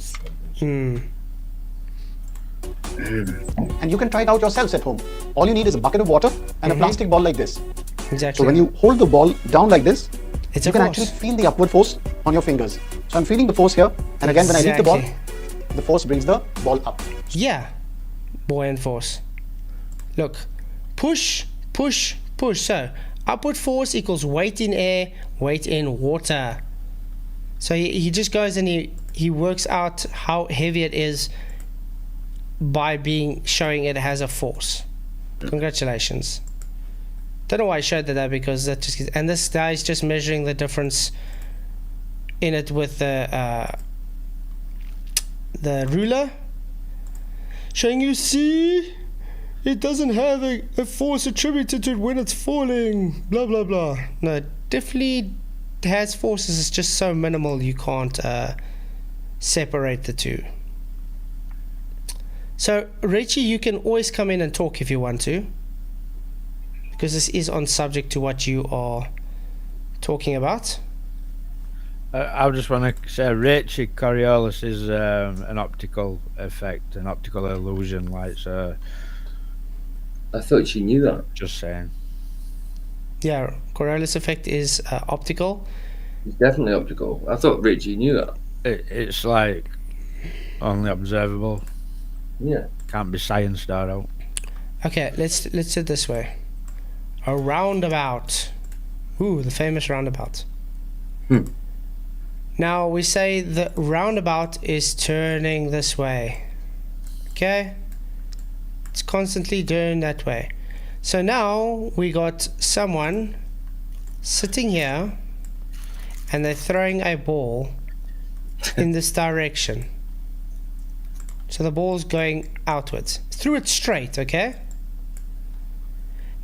And you can try it out yourselves at home. All you need is a bucket of water and a plastic ball like this. Exactly. So when you hold the ball down like this, it's you can actually feel the upward force on your fingers. So I'm feeling the force here, and again when I hit the ball, the force brings the ball up. Yeah, buoyant force. Look, push, push, push. So upward force equals weight in air, weight in water. So he just goes and he works out how heavy it is by showing it has a force. Congratulations. Don't know why I showed that because that just and this guy's just measuring the difference in it with the ruler, showing you see it doesn't have a force attributed to it when it's falling, blah blah blah. No, it definitely has forces. It's just so minimal you can't separate the two. So Richie, you can always come in and talk if you want to, because this is on subject to what you are talking about. I just want to say Ricci Coriolis is an optical effect, an optical illusion, like so. I thought she knew that. Just saying. Yeah, Coriolis effect is optical. It's definitely optical. I thought Richie knew that. It's like only observable. Yeah. Can't be scienced out. Okay, let's do it this way. A roundabout. Ooh, the famous roundabout. Now we say the roundabout is turning this way. Okay? It's constantly turning that way. So now we got someone sitting here and they're throwing a ball in this direction. So the ball's going outwards. Through it straight, okay?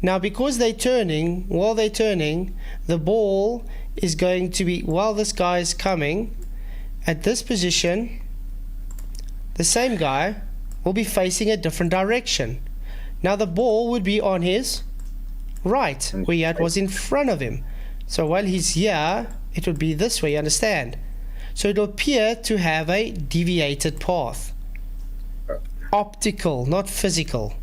Now because they're turning, while they're turning, the ball is going to be, while this guy is coming, at this position, the same guy will be facing a different direction. Now the ball would be on his right, where it was in front of him. So while he's here, it would be this way, you understand? So it will appear to have a deviated path. Optical, not physical.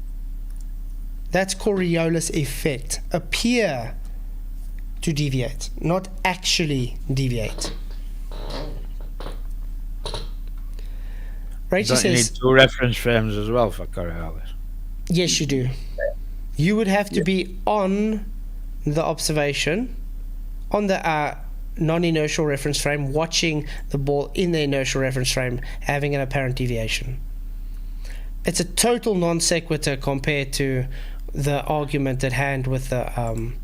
That's Coriolis effect. Appear to deviate, not actually deviate. Rachel Don't you says, need two reference frames as well for Coriolis? yes, you do. You would have to be on the observation, on the non-inertial reference frame, watching the ball in the inertial reference frame, having an apparent deviation. It's a total non sequitur compared to the argument at hand with the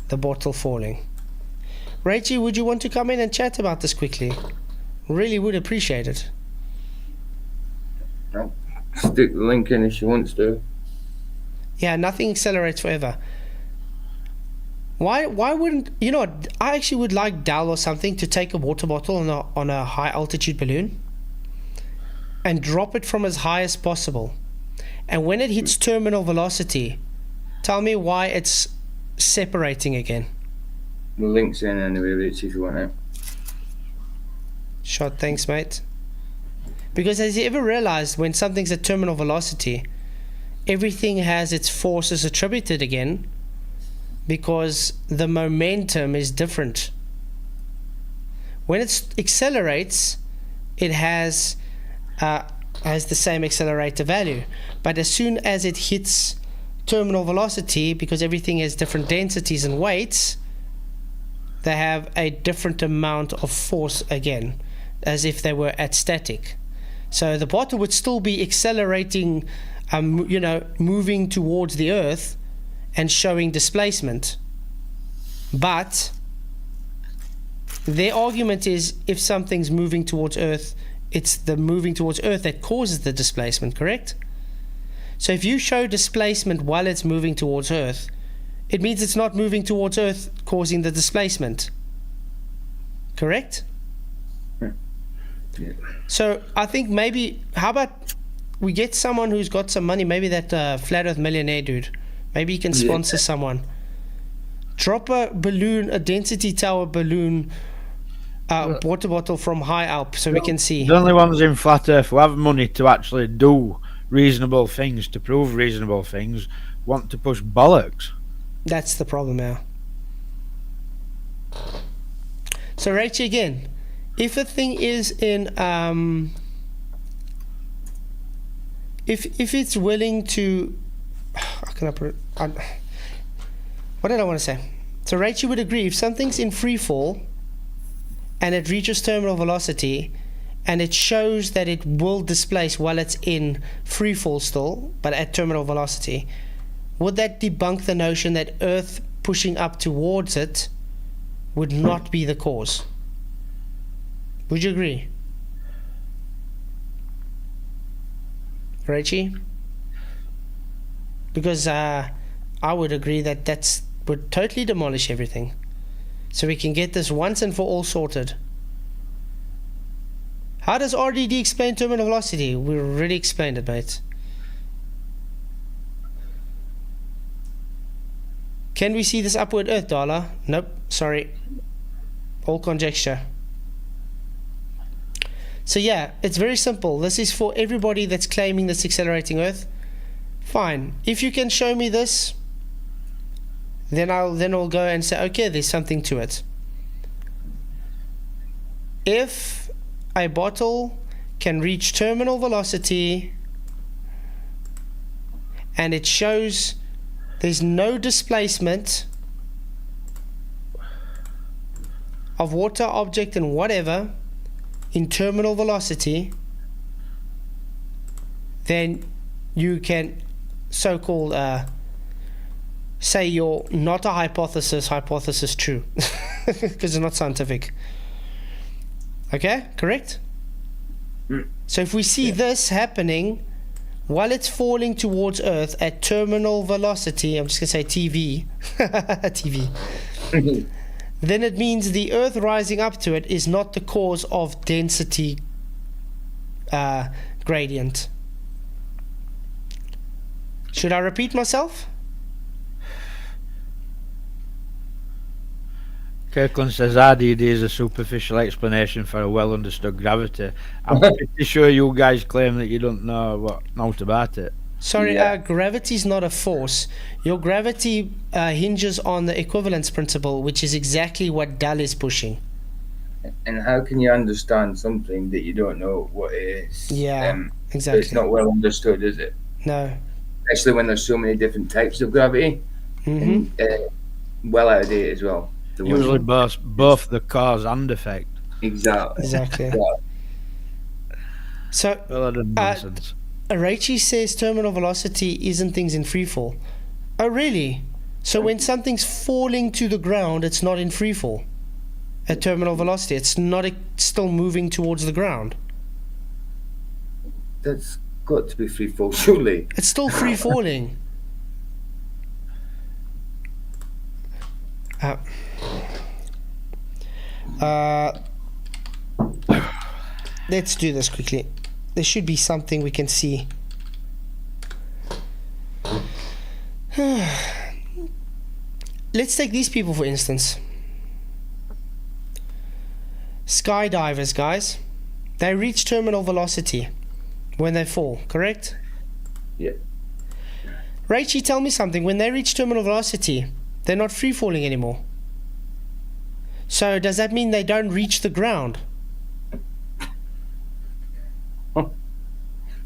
bottle falling. Rachie, would you want to come in and chat about this quickly? Really would appreciate it. No. Stick the link in if she wants to. Yeah, nothing accelerates forever. Why wouldn't, you know what, I actually would like Dal or something to take a water bottle on a high altitude balloon and drop it from as high as possible. And when it hits terminal velocity, tell me why it's separating again. The link's in anyway, Richie, if you want it. Shot, thanks, mate. Because has you ever realized when something's at terminal velocity, everything has its forces attributed again because the momentum is different. When it accelerates, it has the same accelerator value. But as soon as it hits terminal velocity, because everything has different densities and weights, they have a different amount of force again, as if they were at static. So the bottle would still be accelerating, moving towards the Earth and showing displacement. But Their argument is if something's moving towards Earth, it's the moving towards Earth that causes the displacement, correct? So if you show displacement while it's moving towards Earth, it means it's not moving towards Earth causing the displacement. Correct? Yeah. So I think maybe, how about we get someone who's got some money, maybe that Flat Earth millionaire dude. Maybe he can sponsor someone. Drop a balloon, a density tower balloon, water bottle from high Alp so we can see. The only ones in Flat Earth who have money to actually do reasonable things, to prove reasonable things, want to push bollocks. That's the problem now. So Rachel, again, if a thing is in if it's willing to, how can I put it? What did I want to say? So Rachel would agree if something's in free fall and it reaches terminal velocity and it shows that it will displace while it's in free fall still, but at terminal velocity, would that debunk the notion that Earth pushing up towards it would not be the cause? Would you agree? Rachie? Because I would agree that that's would totally demolish everything. So we can get this once and for all sorted. How does RDD explain terminal velocity? We already explained it, mate. Can we see this upward Earth, Dala? Nope, sorry. All conjecture. So yeah, it's very simple. This is for everybody that's claiming this accelerating Earth. Fine. If you can show me this, then I'll go and say, okay, there's something to it. If a bottle can reach terminal velocity and it shows there's no displacement of water, object and whatever in terminal velocity, then you can so-called say you're not a hypothesis true, because it's not scientific. Okay, correct? So if we see this happening while it's falling towards Earth at terminal velocity, I'm just going to say TV, TV, then it means the Earth rising up to it is not the cause of density gradient. Should I repeat myself? Kirkland says RDD is a superficial explanation for a well understood gravity. I'm pretty sure you guys claim that you don't know about it. Sorry, gravity is not a force. Your gravity hinges on the equivalence principle, which is exactly what Dal is pushing. And how can you understand something that you don't know what it is? Yeah, exactly. It's not well understood, is it? No. Especially when there's so many different types of gravity. And, well out of date as well. Usually both the cause and effect. Exactly. So, nonsense. Araichi says terminal velocity isn't things in free fall. Oh, really? So when something's falling to the ground, it's not in free fall at terminal velocity. It's not still moving towards the ground. That's got to be free fall, surely. It's still free falling. Let's do this quickly. There should be something we can see. Let's take these people for instance. Skydivers, guys. They reach terminal velocity when they fall, correct? Yeah. Raichi, tell me something. When they reach terminal velocity, they're not free falling anymore. So does that mean they don't reach the ground?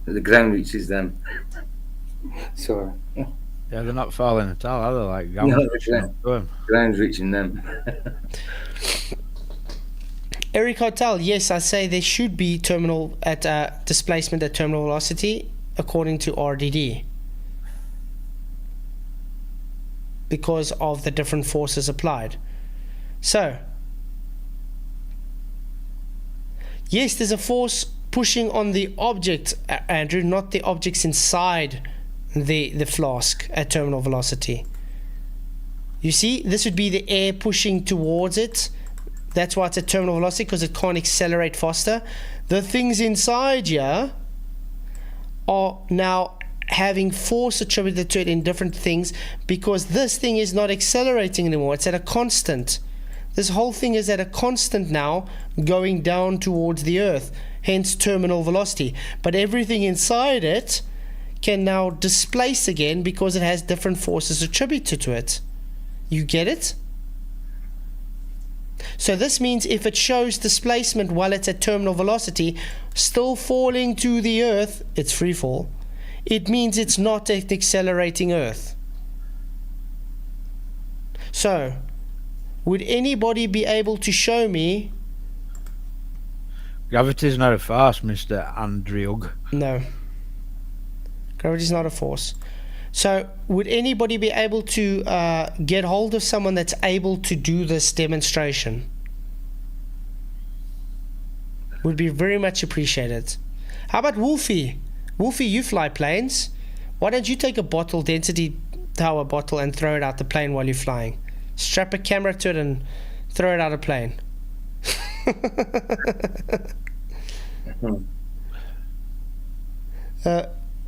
The ground reaches them. Sorry. Yeah, they're not falling at all, are they? Like, ground's reaching them. Eric Hotel, yes, I say there should be terminal at displacement at terminal velocity according to RDD, because of the different forces applied. So Yes, there's a force pushing on the object, Andrew, not the objects inside the flask at terminal velocity. You see, this would be the air pushing towards it. That's why it's at terminal velocity, because it can't accelerate faster. The things inside here are now having force attributed to it in different things, because this thing is not accelerating anymore. It's at a constant. This whole thing is at a constant now, going down towards the Earth, hence terminal velocity. But everything inside it can now displace again because it has different forces attributed to it. You get it? So this means if it shows displacement while it's at terminal velocity, still falling to the Earth, it's free fall, it means it's not an accelerating Earth. So, would anybody be able to show me? Gravity's not a force, Mr. Andriug. No. Gravity's not a force. So, would anybody be able to get hold of someone that's able to do this demonstration? Would be very much appreciated. How about Wolfie? Wolfie, you fly planes. Why don't you take a bottle, density tower bottle, and throw it out the plane while you're flying? Strap a camera to it and throw it out of plane.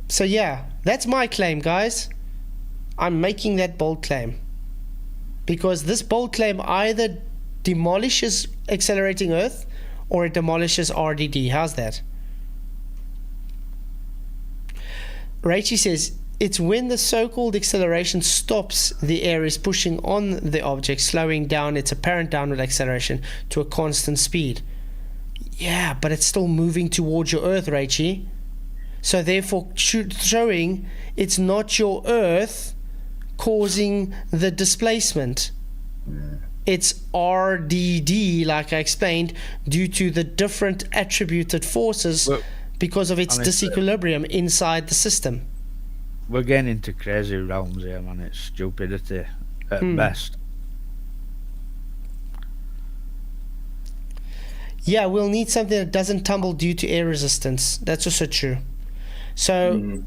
So yeah, that's my claim, guys. I'm making that bold claim, because this bold claim either demolishes accelerating Earth or it demolishes RDD. How's that? Rachie says it's when the so-called acceleration stops, the air is pushing on the object, slowing down its apparent downward acceleration to a constant speed. Yeah, but it's still moving towards your Earth, Rachie. So therefore showing it's not your Earth causing the displacement. It's RDD, like I explained, due to the different attributed forces because of its disequilibrium inside the system. We're getting into crazy realms here, man. It's stupidity at best. Yeah, we'll need something that doesn't tumble due to air resistance. That's also true. So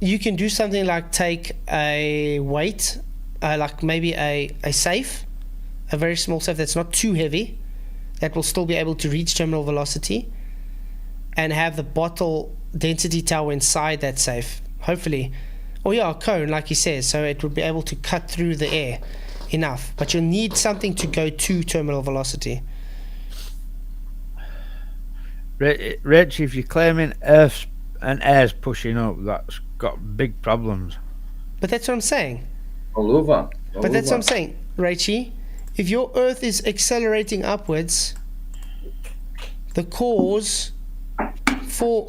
you can do something like take a weight, like maybe a safe, a very small safe that's not too heavy, that will still be able to reach terminal velocity, and have the bottle density tower inside that safe, hopefully. Or yeah, a cone, like he says, so it would be able to cut through the air enough. But you'll need something to go to terminal velocity. Rich, if you're claiming Earth's and air's pushing up, that's got big problems. But that's what I'm saying. All over. But that's what I'm saying, Rachie. If your Earth is accelerating upwards, the cause for...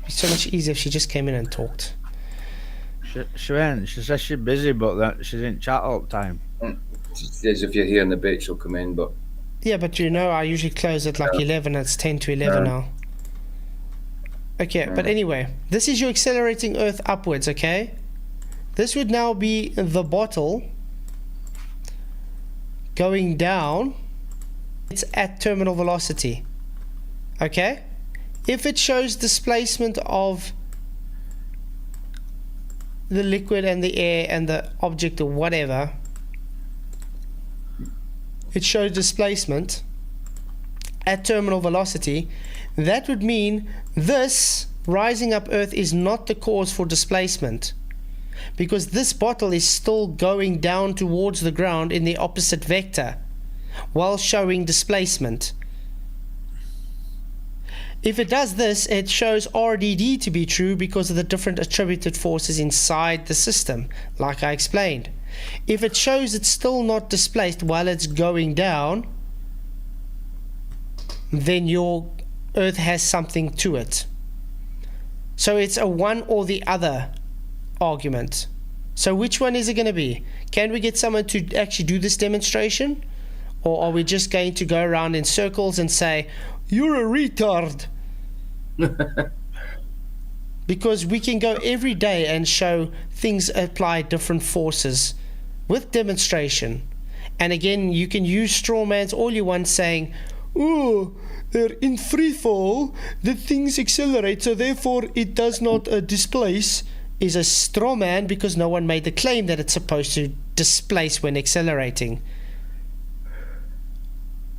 It's so much easier if she just came in and talked. She went. She says she's busy, but that she's in chat all the time. She says if you're here in a bit, she'll come in, but... Yeah, but you know, I usually close at like 11. It's 10 to 11 now. Okay, but anyway, this is your accelerating Earth upwards, okay? This would now be the bottle going down. It's at terminal velocity, okay? If it shows displacement of the liquid and the air and the object or whatever, it shows displacement at terminal velocity, that would mean this rising up Earth is not the cause for displacement, because this bottle is still going down towards the ground in the opposite vector while showing displacement. If it does this, it shows RDD to be true because of the different attributed forces inside the system, like I explained. If it shows it's still not displaced while it's going down, then your Earth has something to it. So it's a one or the other argument. So which one is it going to be? Can we get someone to actually do this demonstration? Or are we just going to go around in circles and say, you're a retard? Because we can go every day and show things apply different forces with demonstration, And again, you can use straw mans all you want, saying, oh, they're in free fall, the things accelerate, so therefore it does not displace, is a straw man, because no one made the claim that it's supposed to displace when accelerating.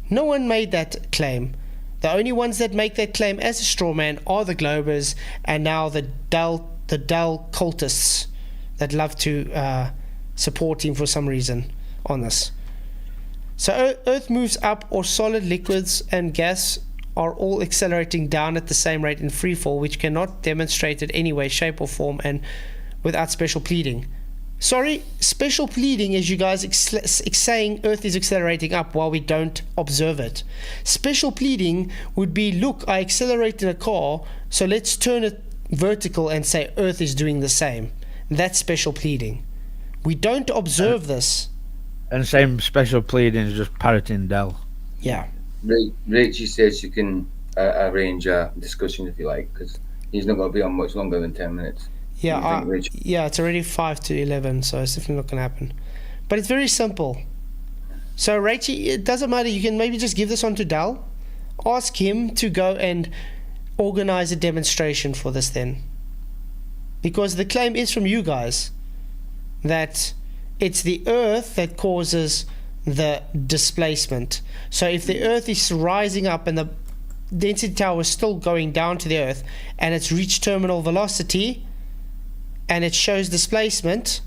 No one made that claim. The only ones that make that claim as a straw man are the Globers, and now the dull cultists that love to support him for some reason on this. So Earth moves up, or solid, liquids and gas are all accelerating down at the same rate in free fall, which cannot demonstrate it any way, shape or form, and without special pleading. Sorry, special pleading is you guys saying Earth is accelerating up while we don't observe it. Special pleading would be, look, I accelerated a car, so let's turn it vertical and say Earth is doing the same. That's special pleading. We don't observe this. And same special pleading is just parroting Dell. Yeah. Rachie says you can arrange a discussion if you like, because he's not going to be on much longer than 10 minutes. Yeah, it's already 5 to 11, so it's definitely not going to happen. But it's very simple. So Rachie, it doesn't matter. You can maybe just give this on to Dal. Ask him to go and organize a demonstration for this then. Because the claim is from you guys that it's the Earth that causes the displacement. So if the Earth is rising up and the density tower is still going down to the Earth, and it's reached terminal velocity and it shows displacement,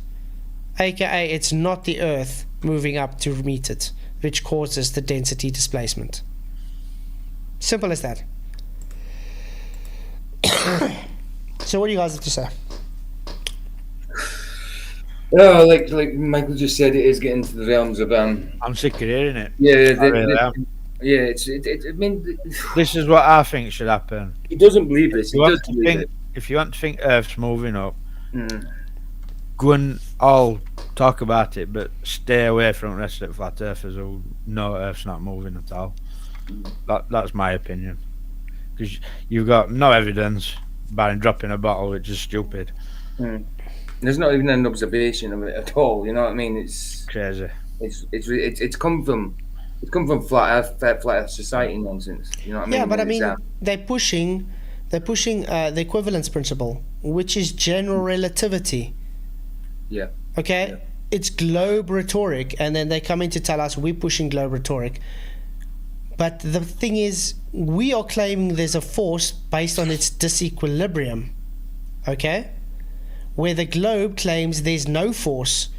aka it's not the Earth moving up to meet it, which causes the density displacement. Simple as that. So what do you guys have to say? Oh, like Michael just said, it is getting to the realms of I'm sick of hearing it. Yeah, I really am. Yeah. I mean, this is what I think should happen. He doesn't believe this. If you want to think Earth's moving up, go and all talk about it, but stay away from the rest of the flat earthers who know Earth's not moving at all. That's my opinion. Because you've got no evidence by dropping a bottle, which is stupid. There's not even an observation of it at all. You know what I mean? It's crazy. It's come from flat Earth society nonsense. You know what I mean? Yeah, but I mean they're pushing the equivalence principle, which is general relativity. Yeah. Okay. Yeah. It's globe rhetoric, and then they come in to tell us we're pushing globe rhetoric. But the thing is, we are claiming there's a force based on its disequilibrium. Okay? Where the globe claims there's no force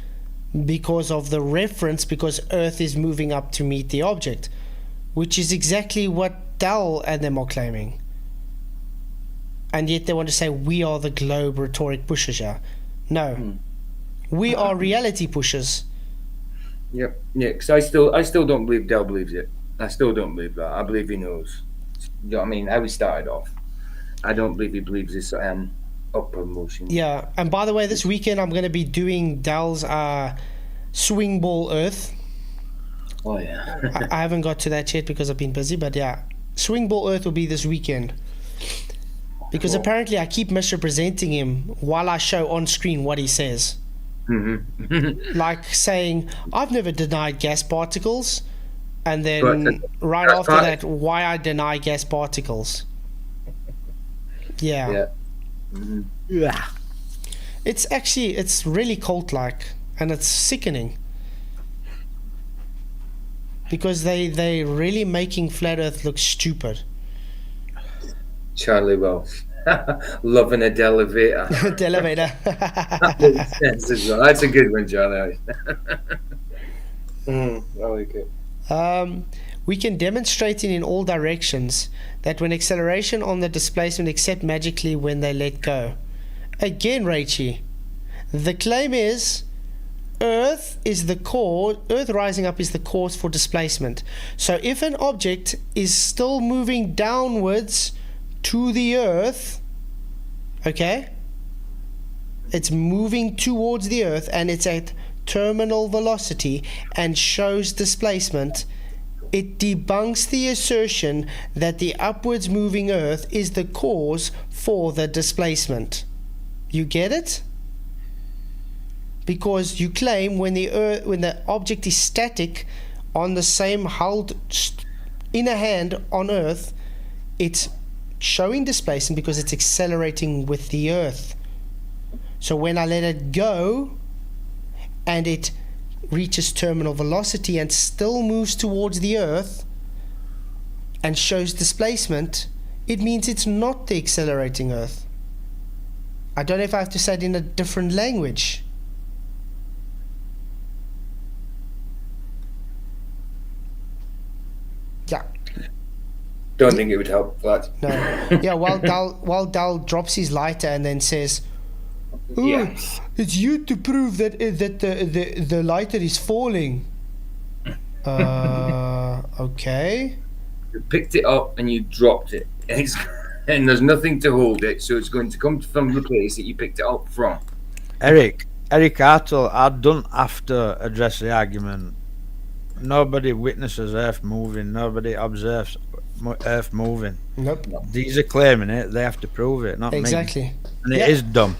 because of the reference, because Earth is moving up to meet the object, which is exactly what Dal and them are claiming. And yet they want to say we are the globe rhetoric pushers. Yeah. No. We are reality pushers. Yep. Yeah, because I still don't believe Dal believes it. I still don't believe that. I believe he knows. You know what I mean? How he started off. I don't believe he believes this upper motion. Yeah, and by the way, this weekend I'm going to be doing Dal's swing ball Earth. Oh yeah. I haven't got to that yet because I've been busy, but yeah, swing ball Earth will be this weekend. Because apparently I keep misrepresenting him while I show on screen what he says. Like saying, I've never denied gas particles, and then right after that, why I deny gas particles. Yeah. Yeah. It's really cult-like, and it's sickening. Because they really making Flat Earth look stupid. Charlie Welsh. Loving a Delevator. Delevator. That's a good one, Charlie. I like it. We can demonstrate it in all directions that when acceleration on the displacement except magically when they let go. Again, Rachie, the claim is Earth rising up is the cause for displacement. So if an object is still moving downwards to the Earth, okay, it's moving towards the Earth and it's at terminal velocity and shows displacement, it debunks the assertion that the upwards moving Earth is the cause for the displacement. You get it? because you claim when the object is static on the same held inner hand on Earth, it's showing displacement because it's accelerating with the Earth. So when I let it go and it reaches terminal velocity and still moves towards the Earth and shows displacement, it means it's not the accelerating Earth. I don't know if I have to say it in a different language. Yeah. Don't think it would help that. No. Yeah, while Dal drops his lighter and then says, "Oh, it's you to prove that the lighter is falling." Okay. You picked it up and you dropped it. And there's nothing to hold it, so it's going to come from the place that you picked it up from. Eric Hartle, I don't have to address the argument. Nobody witnesses Earth moving. Nobody observes Earth moving. Nope. These are claiming it. They have to prove it, not Exactly. me. And it is dumb.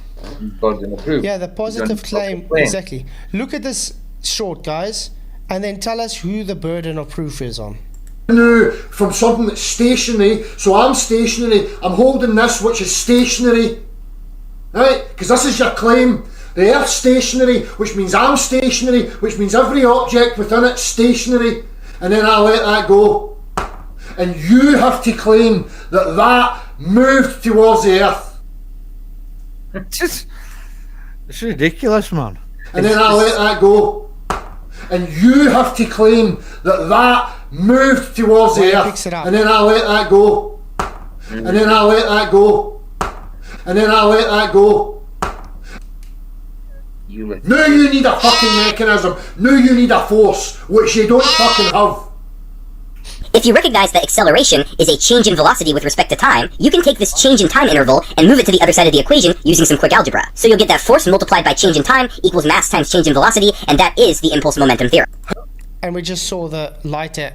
Yeah, the positive claim. Exactly. Look at this short, guys, and then tell us who the burden of proof is on. Now, from something that's stationary, so I'm stationary, I'm holding this which is stationary, right? Because this is your claim. The Earth's stationary, which means I'm stationary, which means every object within it's stationary, and then I let that go. And you have to claim that that moved towards the Earth. It's ridiculous, man. And then I let that go. And you have to claim that that moved towards the Earth. And then I let that go. And then I let that go. And then I let that go. Now you need a fucking mechanism. Now you need a force, which you don't fucking have. If you recognize that acceleration is a change in velocity with respect to time, you can take this change in time interval and move it to the other side of the equation using some quick algebra. So you'll get that force multiplied by change in time equals mass times change in velocity, and that is the impulse momentum theorem. And we just saw the lighter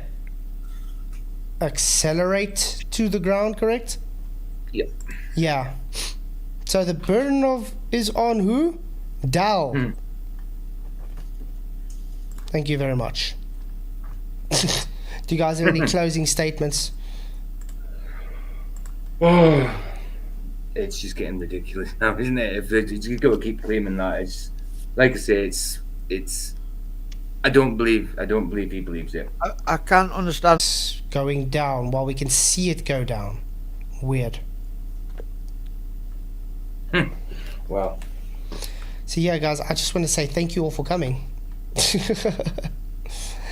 accelerate to the ground, correct? Yep. Yeah. So the burden of is on who? Dal. Thank you very much. Do you guys have any closing statements? It's just getting ridiculous now, isn't it? If you got to keep claiming that, it's like I say, it's. I don't believe he believes it. I can't understand. It's going down while we can see it go down. Weird. Wow. So yeah, guys, I just want to say thank you all for coming.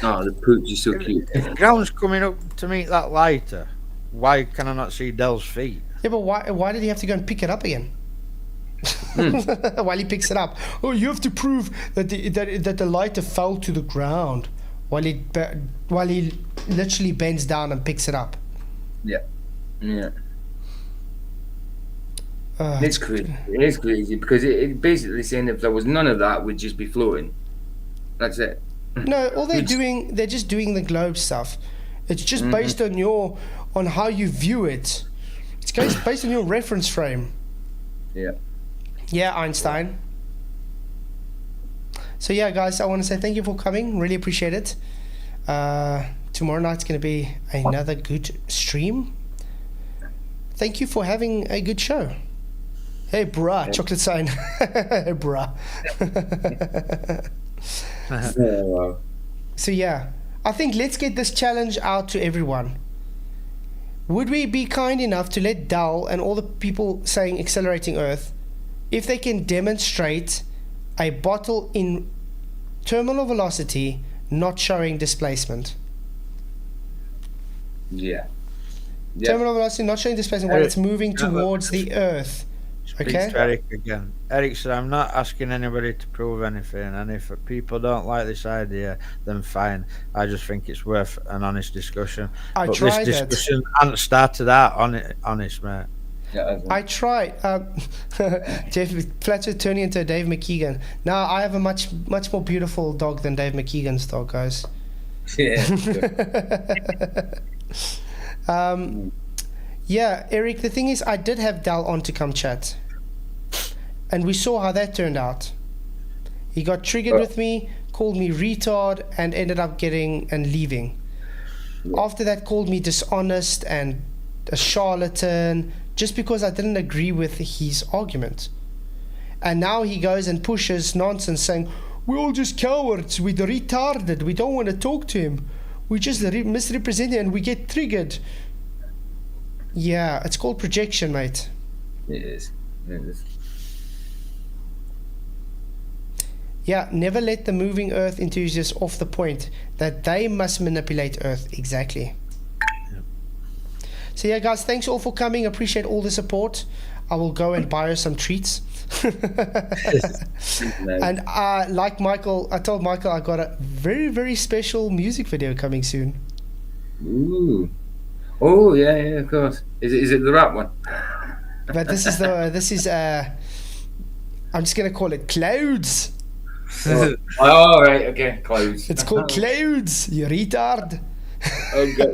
Oh, the pooch is so cute. If ground's coming up to meet that lighter, why can I not see Dell's feet? Yeah, but why did he have to go and pick it up again? While he picks it up. Oh, you have to prove that the lighter fell to the ground while he literally bends down and picks it up. Yeah. It's crazy. It is crazy because it basically saying if there was none of that, we'd just be floating. That's it. No, all they're just doing the globe stuff. It's just based on how you view it. It's based on your reference frame. Yeah. Yeah, Einstein. So yeah, guys, I want to say thank you for coming. Really appreciate it. Tomorrow night's going to be another good stream. Thank you for having a good show. Hey, bruh, chocolate sign. Hey, bruh. So yeah, I think let's get this challenge out to everyone. Would we be kind enough to let Dal and all the people saying accelerating Earth, if they can demonstrate a bottle in terminal velocity not showing displacement? Yeah. Terminal velocity not showing displacement while it's moving towards the Earth. Okay. Eric again. Eric said, I'm not asking anybody to prove anything, and if people don't like this idea, then fine. I just think it's worth an honest discussion. But this discussion hasn't started out honest, mate. Yeah, I tried. Jeff Flatzoid turning into Dave McKeegan. Now I have a much more beautiful dog than Dave McKeegan's dog, guys. Yeah. Yeah, Eric, the thing is, I did have Dal on to come chat. And we saw how that turned out. He got triggered with me, called me retard, and ended up getting and leaving. After that, called me dishonest and a charlatan just because I didn't agree with his argument. And now he goes and pushes nonsense saying, we're all just cowards, we're retarded, we don't want to talk to him, we just misrepresent him and we get triggered. Yeah, it's called projection, mate. It is. It is. Yeah, never let the moving Earth enthusiasts off the point that they must manipulate Earth. Exactly. Yep. So yeah, guys, thanks all for coming. Appreciate all the support. I will go and buy her some treats. And like Michael, I told Michael I got a very, very special music video coming soon. Ooh. Oh yeah, of course. Is it the rap one? But this is I'm just gonna call it Clouds. Oh right, okay, Clouds. It's called Clouds, you retard. Okay.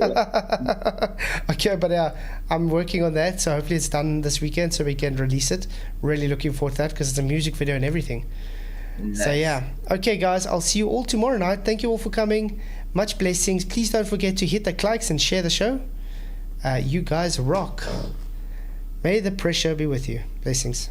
Okay, but I'm working on that, so hopefully it's done this weekend so we can release it. Really looking forward to that because it's a music video and everything. Nice. So yeah, okay guys, I'll see you all tomorrow night. Thank you all for coming. Much blessings. Please don't forget to hit the likes and share the show. You guys rock. May the pressure be with you. Blessings.